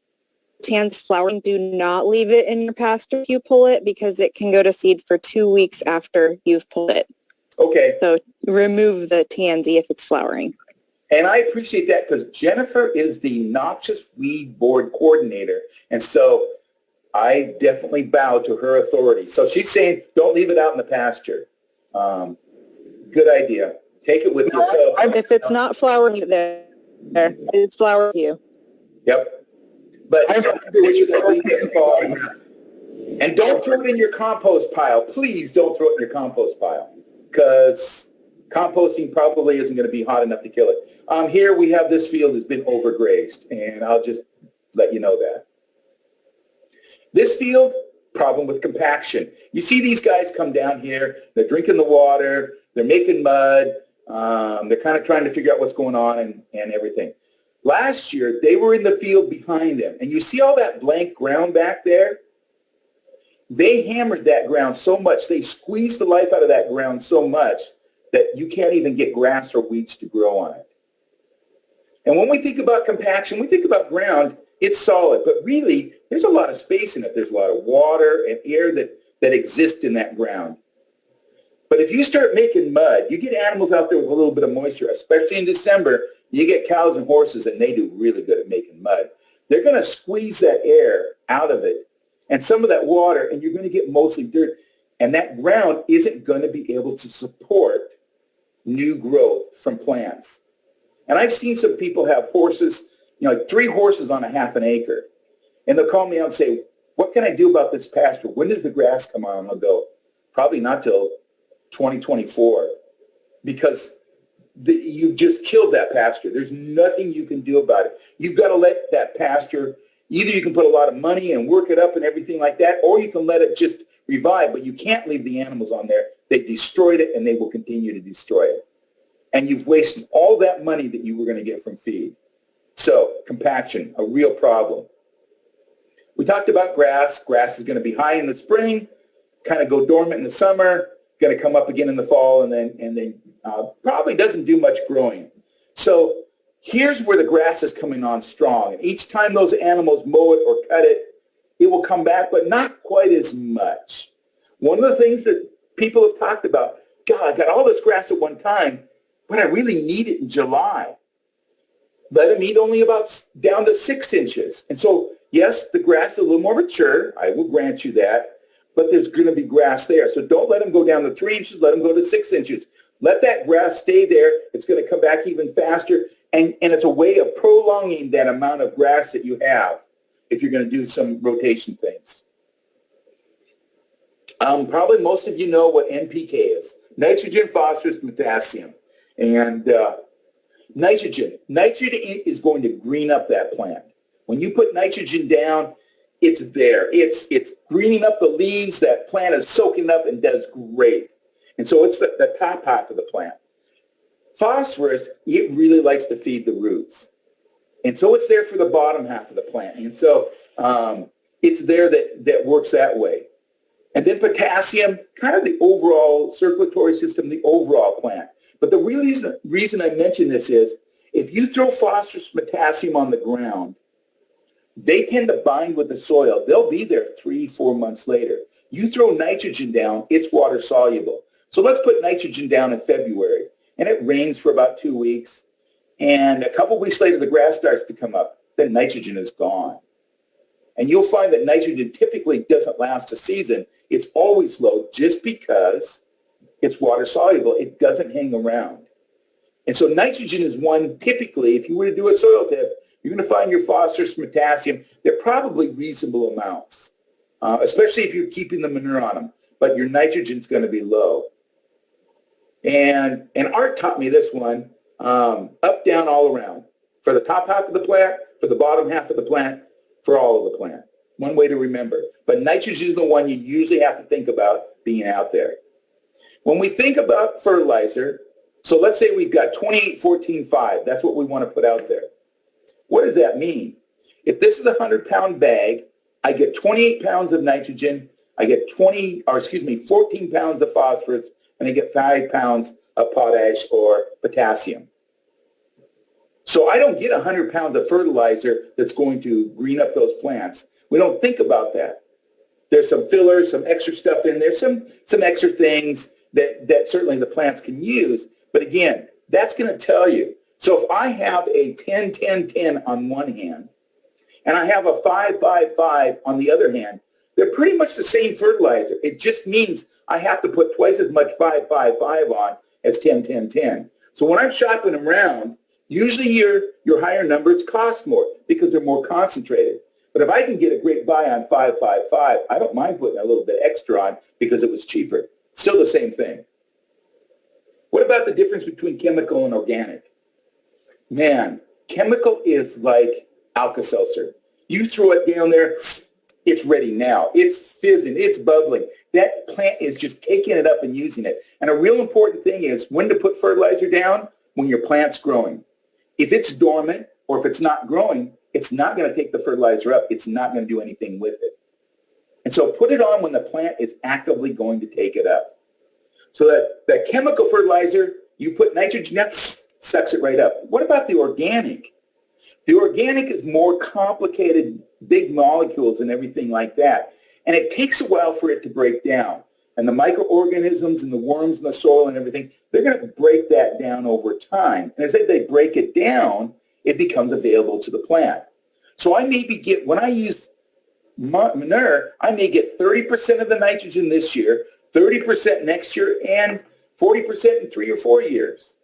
tan's flowering, do not leave it in your pasture if you pull it, because it can go to seed for 2 weeks after you've pulled it. Okay. So remove the tansy if it's flowering. And I appreciate that because Jennifer is the noxious weed board coordinator. And so I definitely bow to her authority. So she's saying, don't leave it out in the pasture. Good idea. Take it with you. So, if it's not flowering there, it's flowering with you. Yep. But make sure that weed doesn't fall in there. And don't throw it in your compost pile. Please don't throw it in your compost pile because composting probably isn't going to be hot enough to kill it. Here we have this field has been overgrazed, and I'll just let you know that. This field, problem with compaction. You see these guys come down here, they're drinking the water, they're making mud, they're kind of trying to figure out what's going on and everything. Last year, they were in the field behind them, and you see all that blank ground back there? They hammered that ground so much, they squeezed the life out of that ground so much that you can't even get grass or weeds to grow on it. And when we think about compaction, we think about ground, it's solid, but really there's a lot of space in it. There's a lot of water and air that exists in that ground. But if you start making mud, you get animals out there with a little bit of moisture, especially in December, you get cows and horses, and they do really good at making mud. They're going to squeeze that air out of it and some of that water, and you're going to get mostly dirt. And that ground isn't going to be able to support new growth from plants. And I've seen some people have horses, like 3 horses on a half an acre. And they'll call me out and say, what can I do about this pasture? When does the grass come on? I'll go, probably not till 2024 because you've just killed that pasture. There's nothing you can do about it. You've got to let that pasture, either you can put a lot of money and work it up and everything like that, or you can let it just revive, but you can't leave the animals on there. They destroyed it and they will continue to destroy it. And you've wasted all that money that you were going to get from feed. So compaction, a real problem. We talked about grass. Grass is going to be high in the spring, kind of go dormant in the summer, going to come up again in the fall, and then probably doesn't do much growing. So here's where the grass is coming on strong. And each time those animals mow it or cut it, it will come back, but not quite as much. One of the things that people have talked about, God, I got all this grass at one time, but I really need it in July. Let them eat only about down to 6 inches. And so, yes, the grass is a little more mature. I will grant you that. But there's going to be grass there. So don't let them go down to 3 inches. Let them go to 6 inches. Let that grass stay there. It's going to come back even faster. And it's a way of prolonging that amount of grass that you have if you're going to do some rotation things. Probably most of you know what NPK is. Nitrogen, phosphorus, potassium. And nitrogen is going to green up that plant. When you put nitrogen down, it's there. It's greening up the leaves. That plant is soaking up and does great. And so it's the top half of the plant. Phosphorus, it really likes to feed the roots. And so it's there for the bottom half of the plant. And so it's there that works that way. And then potassium, kind of the overall circulatory system, the overall plant. But the real reason I mention this is if you throw phosphorus, potassium on the ground, they tend to bind with the soil. They'll be there 3-4 months later. You throw nitrogen down, it's water soluble. So let's put nitrogen down in February. And it rains for about 2 weeks. And a couple weeks later, the grass starts to come up. Then nitrogen is gone. And you'll find that nitrogen typically doesn't last a season. It's always low just because it's water soluble. It doesn't hang around. And so nitrogen is one typically, if you were to do a soil test, you're going to find your phosphorus, potassium. They're probably reasonable amounts, especially if you're keeping the manure on them. but your nitrogen's going to be low. And Art taught me this one, up, down, all around. For the top half of the plant, for the bottom half of the plant, for all of the plant. One way to remember. But nitrogen is the one you usually have to think about being out there. When we think about fertilizer, so let's say we've got 28, 14, 5. That's what we want to put out there. What does that mean? If this is a 100-pound bag, I get 28 pounds of nitrogen, I get 14 pounds of phosphorus, and I get 5 pounds of potash or potassium. So I don't get 100 pounds of fertilizer that's going to green up those plants. We don't think about that. There's some fillers, some extra stuff in there, some extra things that certainly the plants can use. But again, that's going to tell you. So if I have a 10, 10, 10 on one hand, and I have a 5, 5, 5 on the other hand, they're pretty much the same fertilizer. It just means I have to put twice as much 5, 5, 5 on as 10, 10, 10. So when I'm shopping around, usually your higher numbers cost more because they're more concentrated. But if I can get a great buy on 5, 5, 5, I don't mind putting a little bit extra on because it was cheaper. Still the same thing. What about the difference between chemical and organic? Man, chemical is like Alka-Seltzer. You throw it down there, it's ready now. It's fizzing, it's bubbling. That plant is just taking it up and using it. And a real important thing is when to put fertilizer down, when your plant's growing. If it's dormant or if it's not growing, it's not going to take the fertilizer up. It's not going to do anything with it. And so put it on when the plant is actively going to take it up. So that chemical fertilizer, you put nitrogen down, sucks it right up. What about the organic? The organic is more complicated, big molecules and everything like that. And it takes a while for it to break down. And the microorganisms and the worms in the soil and everything, they're going to break that down over time. And as they break it down, it becomes available to the plant. So I maybe when I use manure, I may get 30% of the nitrogen this year, 30% next year, and 40% in 3 or 4 years.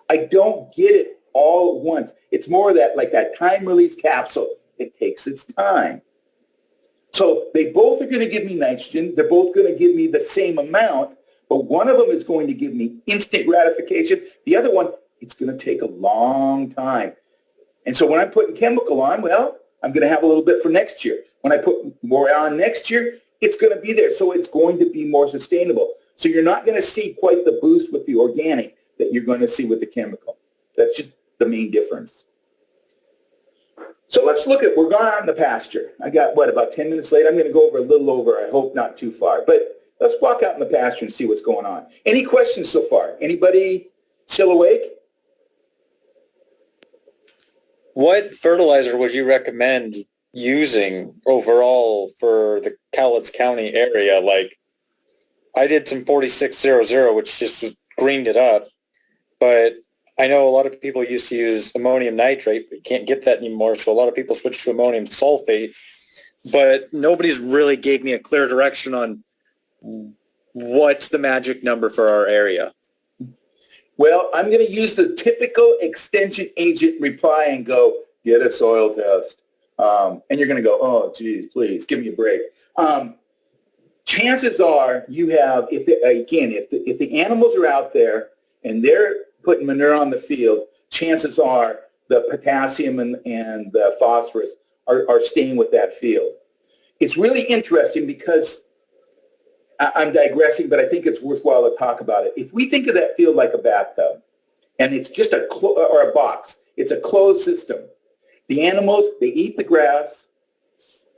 I don't get it all at once. It's more of that, like that time-release capsule. It takes its time. So they both are going to give me nitrogen. They're both going to give me the same amount, but one of them is going to give me instant gratification. The other one, it's going to take a long time. And so when I'm putting chemical on, well, I'm going to have a little bit for next year. When I put more on next year, it's going to be there. So it's going to be more sustainable. So you're not going to see quite the boost with the organic that you're going to see with the chemical. That's just the main difference. So let's look at, we're going on the pasture. I got, about 10 minutes late? I'm going to go over a little over, I hope not too far. But let's walk out in the pasture and see what's going on. Any questions so far? Anybody still awake? What fertilizer would you recommend using overall for the Cowlitz County area? Like, I did some 4600, which just greened it up, but I know a lot of people used to use ammonium nitrate, but you can't get that anymore, so a lot of people switched to ammonium sulfate, but nobody's really gave me a clear direction on what's the magic number for our area. Well, I'm going to use the typical extension agent reply and go, get a soil test. And you're going to go, oh, geez, please, give me a break. Chances are you have, if the animals are out there and they're putting manure on the field, chances are the potassium and the phosphorus are staying with that field. It's really interesting because I'm digressing, but I think it's worthwhile to talk about it. If we think of that field like a bathtub, and it's just a box, it's a closed system. The animals, they eat the grass.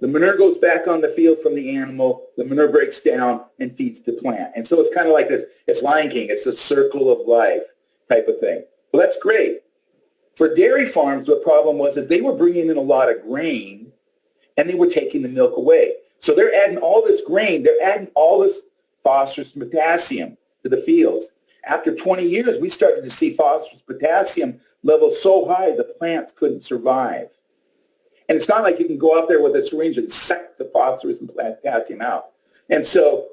The manure goes back on the field from the animal. The manure breaks down and feeds the plant. And so it's kind of like this. It's Lion King. It's the circle of life type of thing. Well, that's great. For dairy farms, the problem was that they were bringing in a lot of grain, and they were taking the milk away. So they're adding all this grain. They're adding all this phosphorus and potassium to the fields. After 20 years, we started to see phosphorus potassium levels so high the plants couldn't survive. And it's not like you can go out there with a syringe and suck the phosphorus and potassium out. And so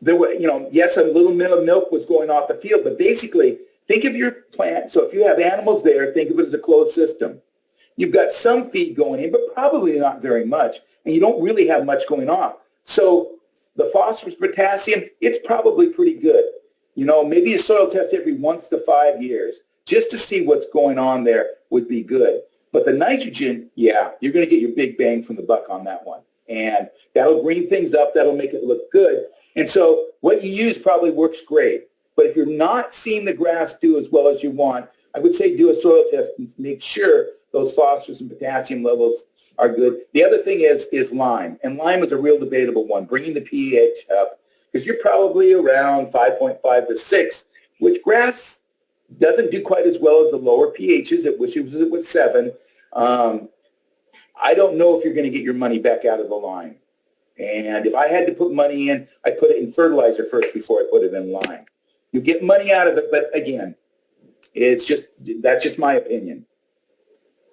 there were, yes, a little bit of milk was going off the field, but basically think of your plant. So if you have animals there, think of it as a closed system. You've got some feed going in, but probably not very much. And you don't really have much going off. So the phosphorus, potassium, it's probably pretty good. Maybe a soil test every 1 to 5 years just to see what's going on there would be good. But the nitrogen, yeah, you're going to get your big bang from the buck on that one. And that'll green things up. That'll make it look good. And so what you use probably works great. But if you're not seeing the grass do as well as you want, I would say do a soil test and make sure those phosphorus and potassium levels are good. The other thing is lime. And lime is a real debatable one, bringing the pH up, because you're probably around 5.5 to 6, which grass doesn't do quite as well as the lower pHs. It wishes it was 7. I don't know if you're going to get your money back out of the lime. And if I had to put money in, I'd put it in fertilizer first before I put it in lime. You get money out of it, but again, that's just my opinion.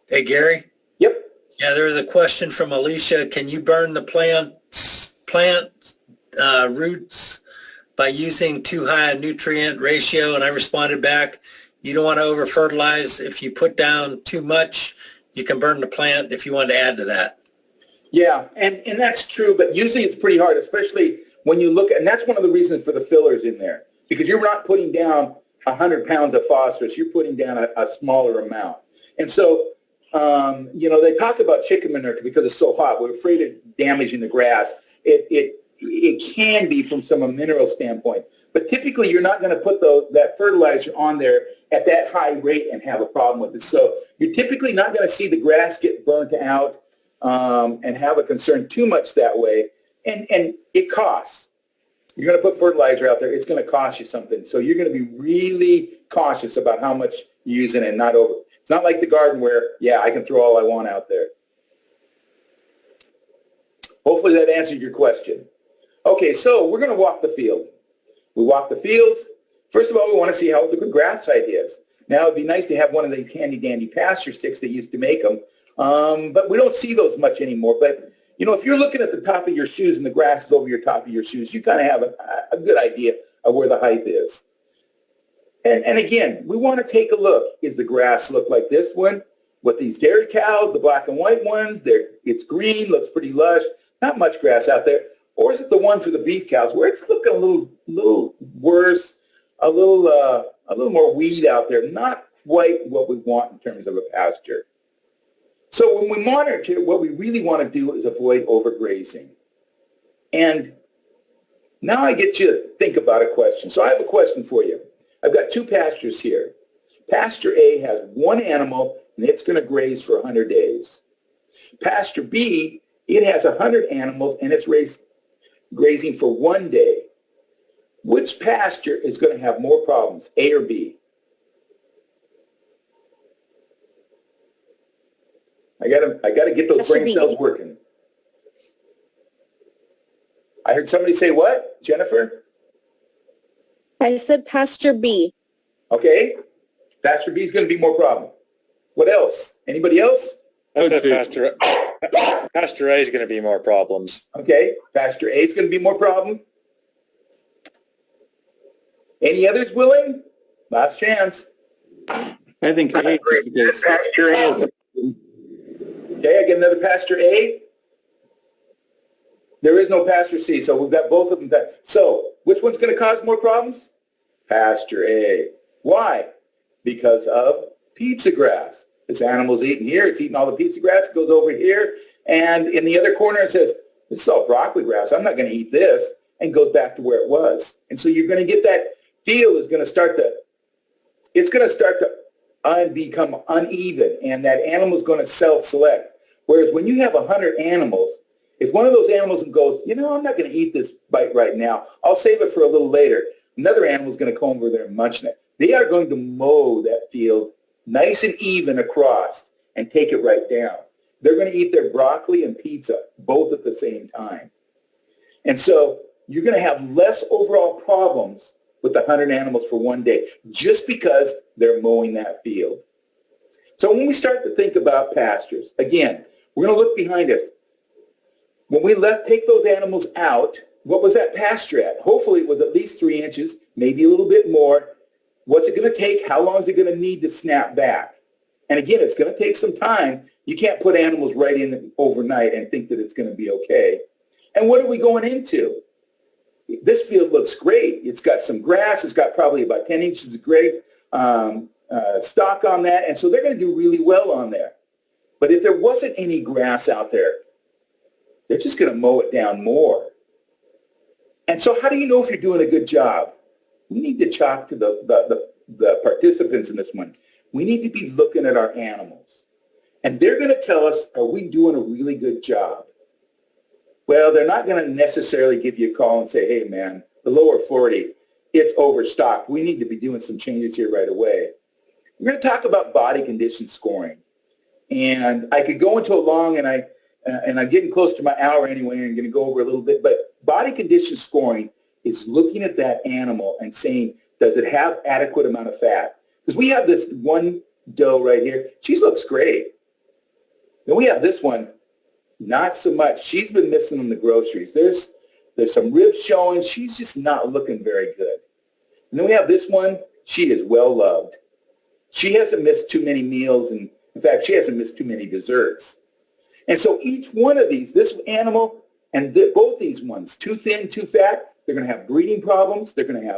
Hey, Gary? Yep. Yeah, there was a question from Alicia. Can you burn the plant roots by using too high a nutrient ratio? And I responded back, you don't want to over fertilize. If you put down too much, you can burn the plant if you want to add to that. Yeah, and that's true, but usually it's pretty hard, especially when you look at, and that's one of the reasons for the fillers in there, because you're not putting down 100 pounds of phosphorus, you're putting down a smaller amount. And so, they talk about chicken manure because it's so hot. We're afraid of damaging the grass. It can be from a mineral standpoint, but typically you're not going to put that fertilizer on there at that high rate and have a problem with it. So you're typically not going to see the grass get burnt out and have a concern too much that way. And it costs. You're going to put fertilizer out there, it's going to cost you something. So you're going to be really cautious about how much you're using and not over. It's not like the garden where, yeah, I can throw all I want out there. Hopefully that answered your question. Okay, so we're going to walk the field. We walk the fields. First of all, we want to see how the grass side is. Now, it'd be nice to have one of the handy-dandy pasture sticks that used to make them, but we don't see those much anymore. But, if you're looking at the top of your shoes and the grass is over your top of your shoes, you kind of have a good idea of where the height is. And again, we want to take a look. Is the grass look like this one with these dairy cows, the black and white ones? It's green, looks pretty lush, not much grass out there. Or is it the one for the beef cows where it's looking a little worse, a little more weed out there, not quite what we want in terms of a pasture. So when we monitor, what we really want to do is avoid overgrazing. And now I get you to think about a question. So I have a question for you. I've got 2 pastures here. Pasture A has 1 animal, and it's going to graze for 100 days. Pasture B, it has 100 animals, and it's grazing for 1 day. Which pasture is going to have more problems, A or B? I gotta get those Pasture brain B. cells working. I heard somebody say what, Jennifer? I said pasture B. Okay, pasture B is going to be more problem. What else? Anybody else? I said pasture A is going to be more problems. Okay, pasture A is going to be more problem. Any others willing? Last chance. I think A, just because Pasture A. Okay, I get another pasture A. There is no pasture C, so we've got both of them. So which one's going to cause more problems? Pasture A. Why? Because of pizza grass. This animal's eating here. It's eating all the pizza grass. It goes over here. And in the other corner, it says, this is all broccoli grass. I'm not going to eat this. And goes back to where it was. And so you're going to get that field is going to start to, it's going to start to become uneven. And that animal is going to self-select. Whereas when you have 100 animals, if one of those animals goes, I'm not going to eat this bite right now. I'll save it for a little later. Another animal is going to come over there and munch it. They are going to mow that field nice and even across and take it right down. They're going to eat their broccoli and pizza both at the same time. And so you're going to have less overall problems with the 100 animals for 1 day just because they're mowing that field. So when we start to think about pastures, again, we're going to look behind us. When we take those animals out, what was that pasture at? Hopefully it was at least 3 inches, maybe a little bit more. What's it going to take? How long is it going to need to snap back? And again, it's going to take some time. You can't put animals right in overnight and think that it's going to be okay. And what are we going into? this field looks great. It's got some grass. It's got probably about 10 inches of great stock on that. And so they're going to do really well on there. But if there wasn't any grass out there, they're just going to mow it down more. And so how do you know if you're doing a good job? We need to talk to the participants in this one. We need to be looking at our animals. And they're going to tell us, are we doing a really good job? Well, they're not going to necessarily give you a call and say, hey, man, the lower 40, it's overstocked. We need to be doing some changes here right away. We're going to talk about body condition scoring. And I could go into a long, and I'm getting close to my hour anyway, and I'm going to go over a little bit. But body condition scoring is looking at that animal and saying, does it have adequate amount of fat? Because we have this one doe right here. She looks great. Then we have this one, not so much. She's been missing in the groceries. There's some ribs showing. She's just not looking very good. And then we have this one. She is well loved. She hasn't missed too many meals, and in fact, she hasn't missed too many desserts. And so each one of these, this animal and both these ones, too thin, too fat, they're going to have breeding problems. They're going to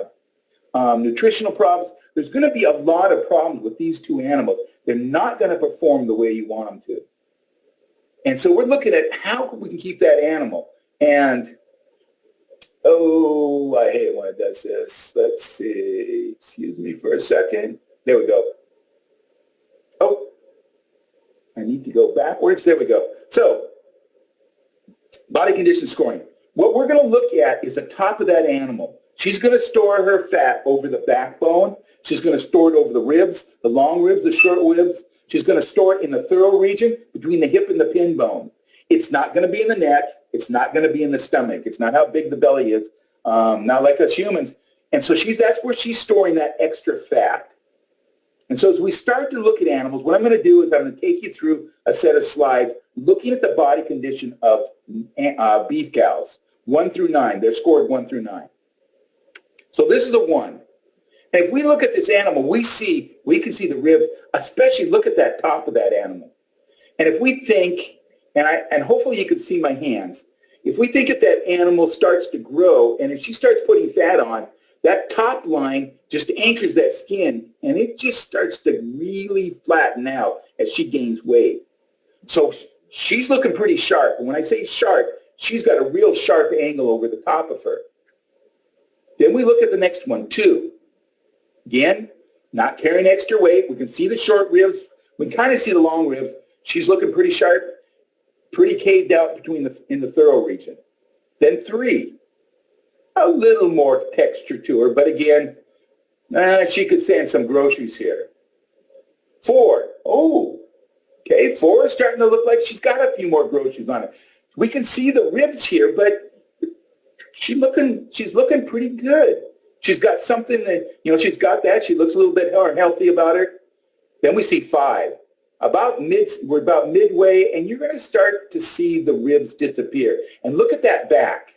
have nutritional problems. There's going to be a lot of problems with these two animals. They're not going to perform the way you want them to. And so we're looking at how we can keep that animal. And, oh, I hate it when it does this. Let's see. Excuse me for a second. There we go. Oh, I need to go backwards. There we go. So, body condition scoring. What we're going to look at is the top of that animal. She's going to store her fat over the backbone. She's going to store it over the ribs, the long ribs, the short ribs. She's going to store it in the thorough region between the hip and the pin bone. It's not going to be in the neck. It's not going to be in the stomach. It's not how big the belly is, not like us humans. And so that's where she's storing that extra fat. And so as we start to look at animals, what I'm going to do is I'm going to take you through a set of slides looking at the body condition of beef cows, 1 through 9. They're scored 1 through 9. So this is a 1. And if we look at this animal, we can see the ribs, especially look at that top of that animal. And if we think, and hopefully you can see my hands, if we think that animal starts to grow, and if she starts putting fat on, that top line just anchors that skin, and it just starts to really flatten out as she gains weight. So she's looking pretty sharp. And when I say sharp, she's got a real sharp angle over the top of her. Then we look at the next one, 2. Again, not carrying extra weight. We can see the short ribs. We can kind of see the long ribs. She's looking pretty sharp, pretty caved out in the thorough region. Then 3, a little more texture to her, but again, she could stand some groceries here. 4, oh, okay, 4 is starting to look like she's got a few more groceries on it. We can see the ribs here, but she's looking pretty good. She's got something that, she's got that. She looks a little bit more healthy about her. Then we see 5. We're about midway, and you're going to start to see the ribs disappear. And look at that back.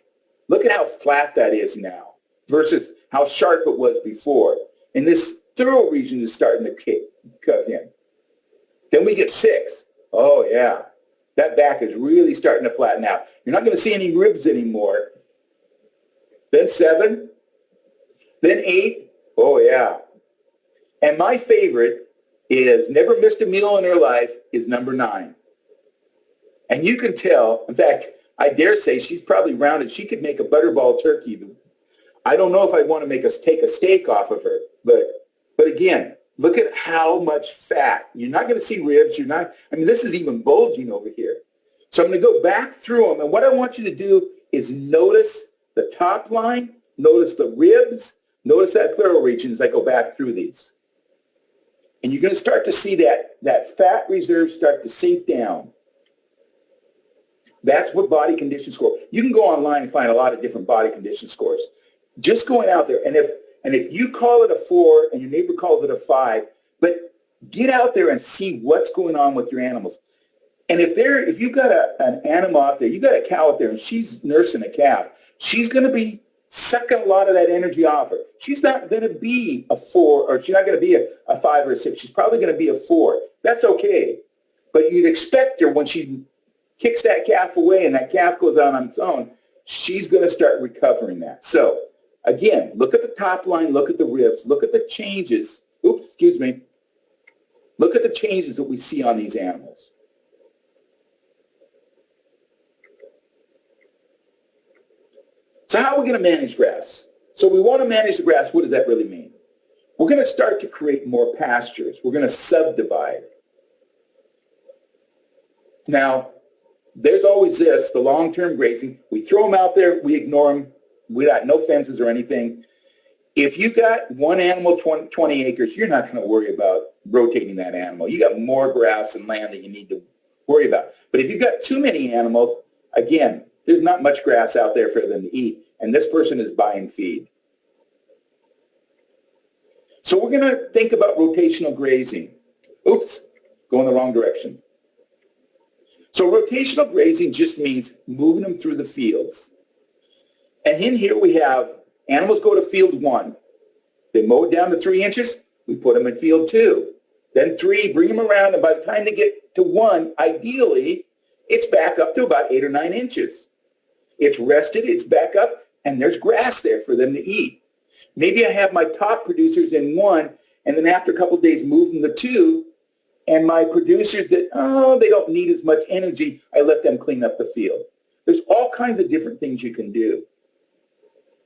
Look at how flat that is now versus how sharp it was before. And this thorough region is starting to cut in. Then we get 6. Oh, yeah. That back is really starting to flatten out. You're not going to see any ribs anymore. Then 7. Then 8. Oh, yeah. And my favorite is never missed a meal in her life is number 9. And you can tell, in fact, I dare say she's probably rounded. She could make a butterball turkey. I don't know if I want to take a steak off of her, but again, look at how much fat. You're not going to see ribs. This is even bulging over here. So I'm going to go back through them, and what I want you to do is notice the top line, notice the ribs, notice that thorough region as I go back through these. And you're going to start to see that fat reserve start to sink down. That's what body condition score. You can go online and find a lot of different body condition scores. Just going out there, and if you call it a 4 and your neighbor calls it a 5, but get out there and see what's going on with your animals. And if you've got an animal out there, you got a cow out there and she's nursing a calf, she's going to be sucking a lot of that energy off her. She's not going to be a 4, or she's not going to be a 5 or a 6. She's probably going to be a 4. That's okay. But you'd expect her when she kicks that calf away and that calf goes out on its own, she's going to start recovering that. So again, look at the top line, look at the ribs, look at the changes. Oops, excuse me. Look at the changes that we see on these animals. So how are we going to manage grass? So we want to manage the grass. What does that really mean? We're going to start to create more pastures. We're going to subdivide. Now, there's always this, the long-term grazing. We throw them out there. We ignore them. We got no fences or anything. If you got one animal, 20 acres, you're not going to worry about rotating that animal. You got more grass and land that you need to worry about. But if you've got too many animals, again, there's not much grass out there for them to eat, and this person is buying feed. So we're going to think about rotational grazing. Oops, going the wrong direction. So rotational grazing just means moving them through the fields. And in here we have animals go to field 1. They mow it down to 3 inches. We put them in field 2. Then 3, bring them around, and by the time they get to 1, ideally, it's back up to about 8 or 9 inches. It's rested, it's back up, and there's grass there for them to eat. Maybe I have my top producers in 1, and then after a couple of days move them to 2, and my producers that, they don't need as much energy, I let them clean up the field. There's all kinds of different things you can do.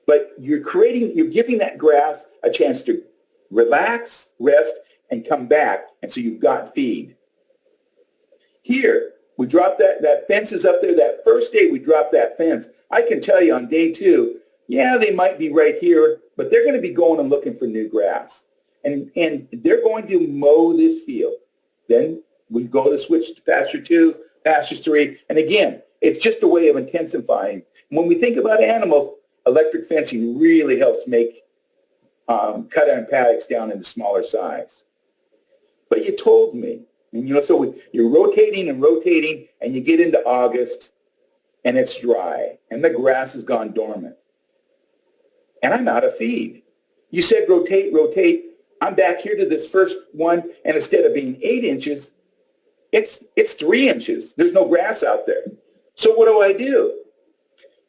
But you're giving that grass a chance to relax, rest, and come back, and so you've got feed. Here, we drop that fence is up there. That first day we drop that fence. I can tell you on day 2, yeah, they might be right here, but they're going to be going and looking for new grass. And they're going to mow this field. Then we go to switch to pasture 2, pasture 3. And again, it's just a way of intensifying. When we think about animals, electric fencing really helps make cut down paddocks down into smaller size. But you told me, and so you're rotating and rotating, and you get into August, and it's dry, and the grass has gone dormant. And I'm out of feed. You said rotate, rotate. I'm back here to this first one, and instead of being 8 inches, it's 3 inches. There's no grass out there. So what do I do?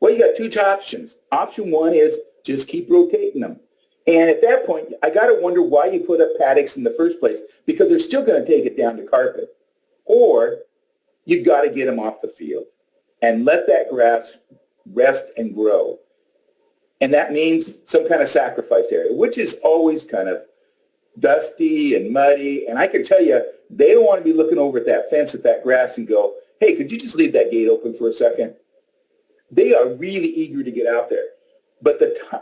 Well, you got 2 options. Option 1 is just keep rotating them. And at that point, I got to wonder why you put up paddocks in the first place, because they're still going to take it down to carpet. Or you've got to get them off the field and let that grass rest and grow. And that means some kind of sacrifice area, which is always kind of dusty and muddy. And I can tell you, they don't want to be looking over at that fence at that grass and go, hey, could you just leave that gate open for a second? They are really eager to get out there. But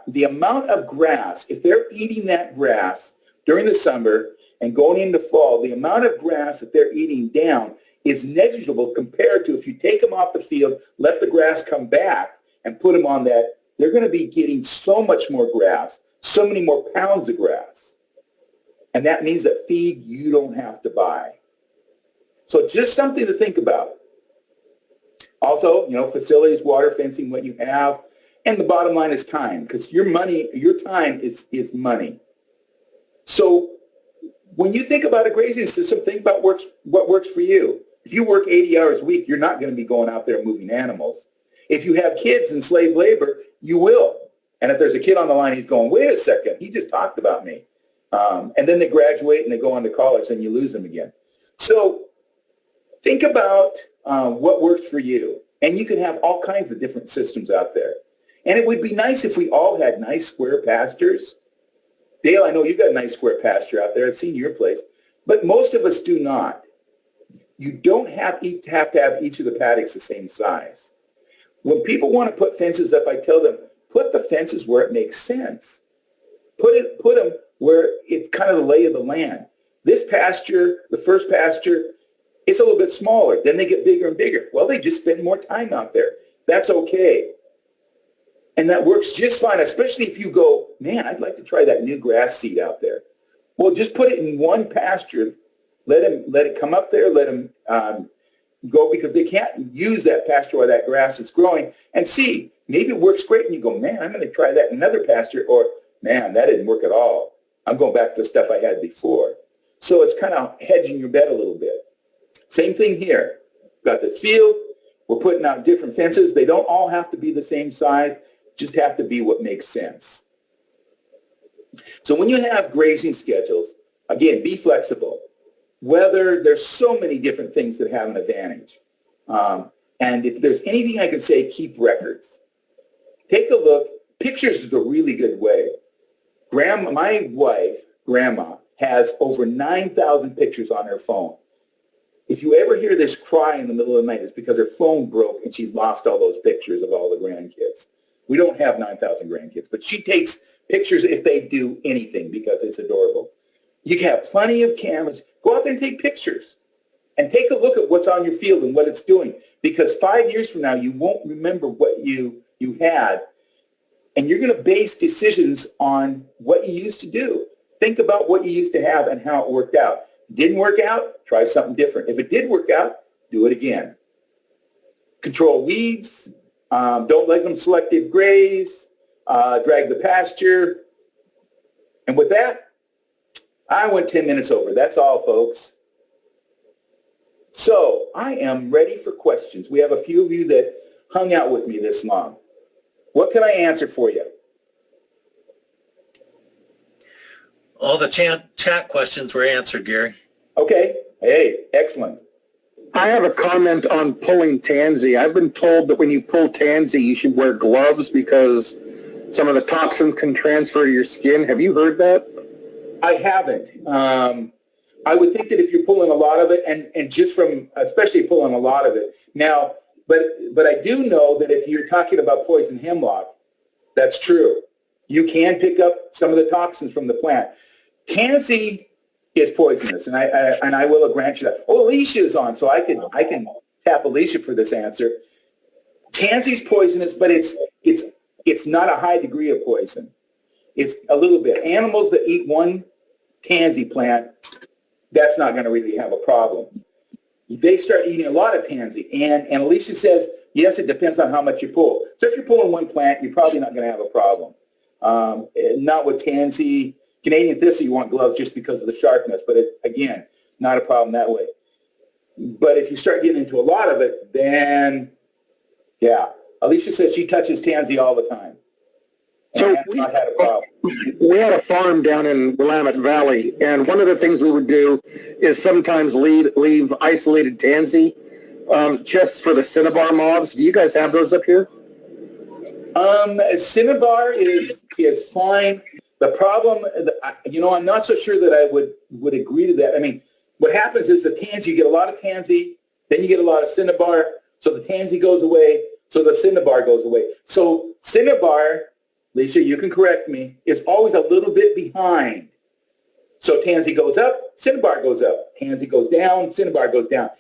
the amount of grass, if they're eating that grass during the summer and going into fall, the amount of grass that they're eating down is negligible compared to if you take them off the field, let the grass come back and put them on that, they're going to be getting so much more grass, so many more pounds of grass. And that means that feed you don't have to buy. So just something to think about. Also, facilities, water, fencing, what you have. And the bottom line is time, because your time is money. So when you think about a grazing system, think about what works for you. If you work 80 hours a week, you're not going to be going out there moving animals. If you have kids in slave labor, you will. And if there's a kid on the line, he's going, wait a second, he just talked about me. And then they graduate and they go on to college and you lose them again. So think about what works for you. And you can have all kinds of different systems out there. And it would be nice if we all had nice square pastures. Dale, I know you got a nice square pasture out there. I've seen your place. But most of us do not. You don't have to have each of the paddocks the same size. When people want to put fences up, I tell them, put the fences where it makes sense. Put them where it's kind of the lay of the land. This pasture, the first pasture, it's a little bit smaller. Then they get bigger and bigger. Well, they just spend more time out there. That's okay. And that works just fine, especially if you go, man, I'd like to try that new grass seed out there. Well, just put it in one pasture. Let it come up there. Let them go, because they can't use that pasture where that grass is growing, and see, maybe it works great. And you go, man, I'm going to try that in another pasture. Or, man, that didn't work at all. I'm going back to the stuff I had before. So it's kind of hedging your bet a little bit. Same thing here. Got this field. We're putting out different fences. They don't all have to be the same size, just have to be what makes sense. So when you have grazing schedules, again, be flexible. Weather, there's so many different things that have an advantage. And if there's anything I can say, keep records. Take a look. Pictures is a really good way. My wife, Grandma, has over 9,000 pictures on her phone. If you ever hear this cry in the middle of the night, it's because her phone broke and she lost all those pictures of all the grandkids. We don't have 9,000 grandkids, but she takes pictures if they do anything because it's adorable. You can have plenty of cameras. Go out there and take pictures and take a look at what's on your field and what it's doing, because 5 years from now, you won't remember what you had, and you're going to base decisions on what you used to do. Think about what you used to have and how it worked out. Didn't work out, try something different. If it did work out, do it again. Control weeds. Don't let them selective graze. Drag the pasture. And with that, I went 10 minutes over. That's all, folks. So I am ready for questions. We have a few of you that hung out with me this long. What can I answer for you? All the chat questions were answered, Gary. Okay. Hey, excellent. I have a comment on pulling tansy. I've been told that when you pull tansy, you should wear gloves because some of the toxins can transfer to your skin. Have you heard that? I haven't. I would think that if you're pulling a lot of it, and just from, especially pulling a lot of it. Now, but I do know that if you're talking about poison hemlock, that's true. You can pick up some of the toxins from the plant. Tansy is poisonous, and I will grant you that. Oh, Alicia is on, so I can tap Alicia for this answer. Tansy's poisonous, but it's not a high degree of poison. It's a little bit. Animals that eat one tansy plant, that's not going to really have a problem. They start eating a lot of tansy, and Alicia says, yes, it depends on how much you pull. So if you're pulling one plant, you're probably not going to have a problem. Not with tansy. Canadian thistle, you want gloves just because of the sharpness, but again, not a problem that way. But if you start getting into a lot of it, then, yeah. Alicia says she touches tansy all the time. So and has not had a problem. We had a farm down in Willamette Valley, and one of the things we would do is sometimes leave isolated tansy just for the cinnabar moths. Do you guys have those up here? Cinnabar is fine. The problem, I'm not so sure that I would agree to that. I mean, what happens is the tansy, you get a lot of tansy, then you get a lot of cinnabar, so the tansy goes away, so the cinnabar goes away. So cinnabar, Lisa, you can correct me, is always a little bit behind. So tansy goes up, cinnabar goes up. Tansy goes down, cinnabar goes down.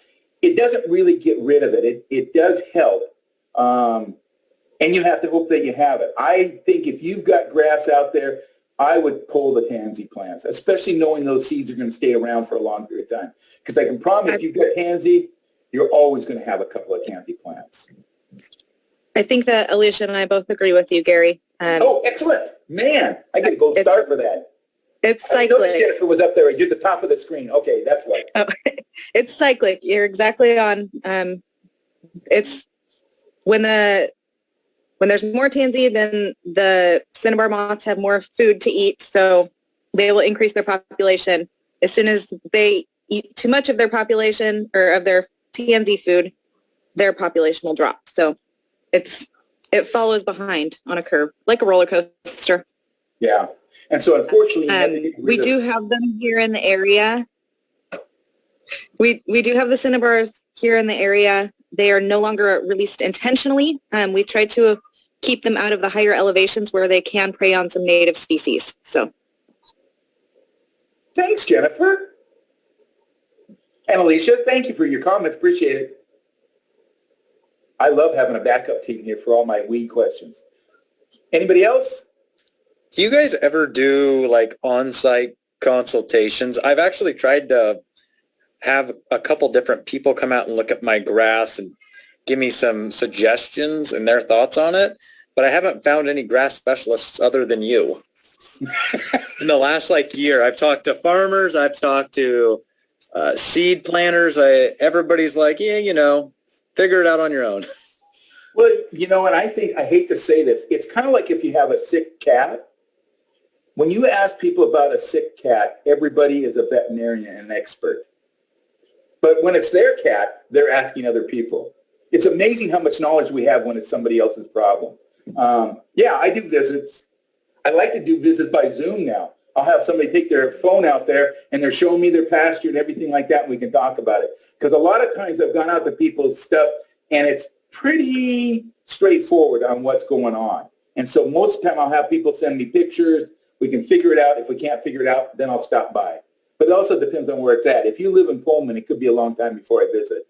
It doesn't really get rid of it. It does help. And you have to hope that you have it. I think if you've got grass out there, I would pull the tansy plants, especially knowing those seeds are going to stay around for a long period of time. Because I can promise if you've got tansy, you're always going to have a couple of tansy plants. I think that Alicia and I both agree with you, Gary. Oh, excellent. Man, I get a gold star for that. It's I noticed cyclic. Jennifer was up there. You're at the top of the screen. Okay, that's right. Oh, it's cyclic. You're exactly on. It's when there's more tansy, then the cinnabar moths have more food to eat, so they will increase their population. As soon as they eat too much of their population or of their tansy food, their population will drop. So it follows behind on a curve, like a roller coaster. Yeah. And so unfortunately, we do have them here in the area. We do have the cinnabars here in the area. They are no longer released intentionally. We try to keep them out of the higher elevations where they can prey on some native species. So, thanks, Jennifer. And Alicia, thank you for your comments. Appreciate it. I love having a backup team here for all my weed questions. Anybody else? Do you guys ever do like on-site consultations? I've actually tried to have a couple different people come out and look at my grass and give me some suggestions and their thoughts on it, but I haven't found any grass specialists other than you. In the last year, I've talked to farmers, I've talked to seed planters. Everybody's like, yeah, figure it out on your own. Well, and I hate to say this, it's kind of like if you have a sick cat. When you ask people about a sick cat, everybody is a veterinarian and an expert. But when it's their cat, they're asking other people. It's amazing how much knowledge we have when it's somebody else's problem. Yeah, I do visits. I like to do visits by Zoom now. I'll have somebody take their phone out there and they're showing me their pasture and everything like that, and we can talk about it. Because a lot of times I've gone out to people's stuff and it's pretty straightforward on what's going on. And so most of the time I'll have people send me pictures. We can figure it out. If we can't figure it out, then I'll stop by. But it also depends on where it's at. If you live in Pullman, it could be a long time before I visit.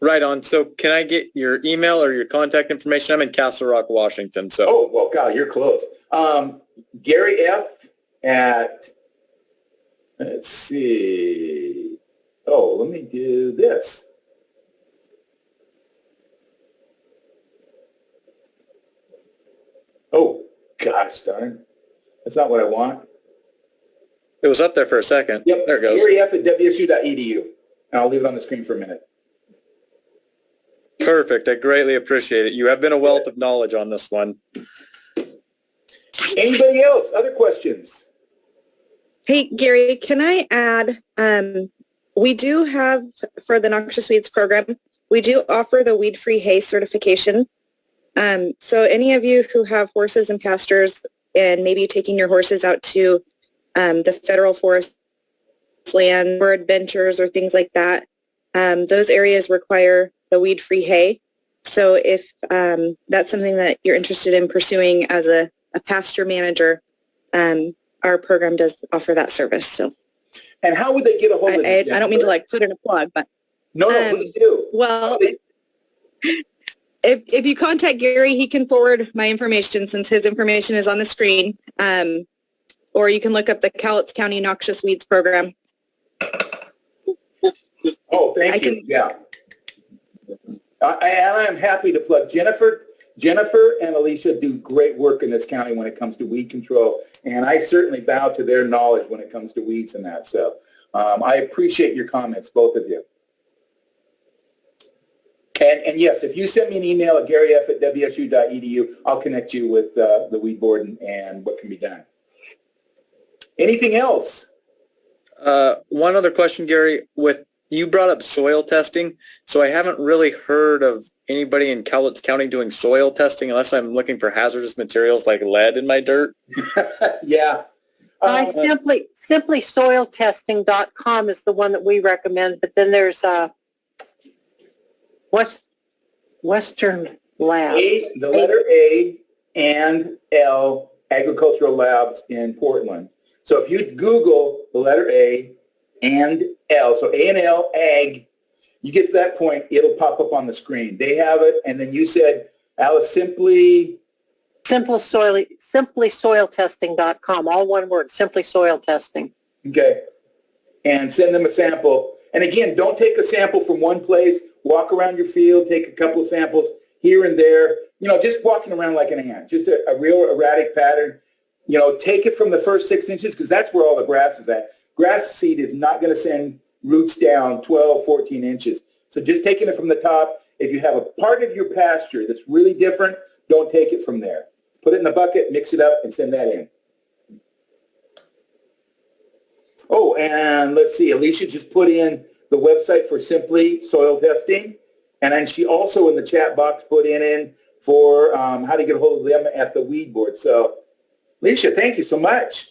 Right on. So can I get your email or your contact information? I'm in Castle Rock, Washington. So. Oh, well, God, you're close. Gary F. at, let's see. Oh, let me do this. Oh, gosh darn. That's not what I want. It was up there for a second. Yep. There it goes. Gary F. at wsu.edu. And I'll leave it on the screen for a minute. Perfect. I greatly appreciate it. You have been a wealth of knowledge on this one. Anybody else? Other questions? Hey, Gary, can I add, we do have, for the Noxious Weeds program, we do offer the weed-free hay certification. So any of you who have horses and pastures and maybe taking your horses out to the federal forest land for adventures or things like that, those areas require the weed-free hay. So if that's something that you're interested in pursuing as a pasture manager, our program does offer that service. So, and how would they get a hold of you? I don't mean to put in a plug, but no, please do. Well, if you contact Gary, he can forward my information since his information is on the screen. Or you can look up the Cowlitz County Noxious Weeds program. Oh, thank you. Yeah. I'm happy to plug Jennifer and Alicia do great work in this county when it comes to weed control, and I certainly bow to their knowledge when it comes to weeds and that. So I appreciate your comments, both of you. And yes, if you send me an email at garyf@wsu.edu, I'll connect you with the weed board and what can be done. Anything else? One other question, Gary. You brought up soil testing, so I haven't really heard of anybody in Cowlitz County doing soil testing unless I'm looking for hazardous materials like lead in my dirt. Yeah. Simply soiltesting.com is the one that we recommend, but then there's Western Labs. The letter A and L, Agricultural Labs in Portland. So if you Google the letter A and L, so A and L, Ag, you get to that point, it'll pop up on the screen. They have it, and then you said, Alice, simply soiltesting.com, all one word, simply soil testing. Okay. And send them a sample. And again, don't take a sample from one place. Walk around your field, take a couple of samples here and there. Just walking around like an ant, just a real erratic pattern. Take it from the first 6 inches because that's where all the grass is at. Grass seed is not going to send roots down 12, 14 inches. So just taking it from the top. If you have a part of your pasture that's really different, don't take it from there. Put it in the bucket, mix it up, and send that in. Oh, and let's see. Alicia just put in the website for Simply Soil Testing. And then she also in the chat box put in for how to get a hold of them at the weed board. So, Alicia, thank you so much.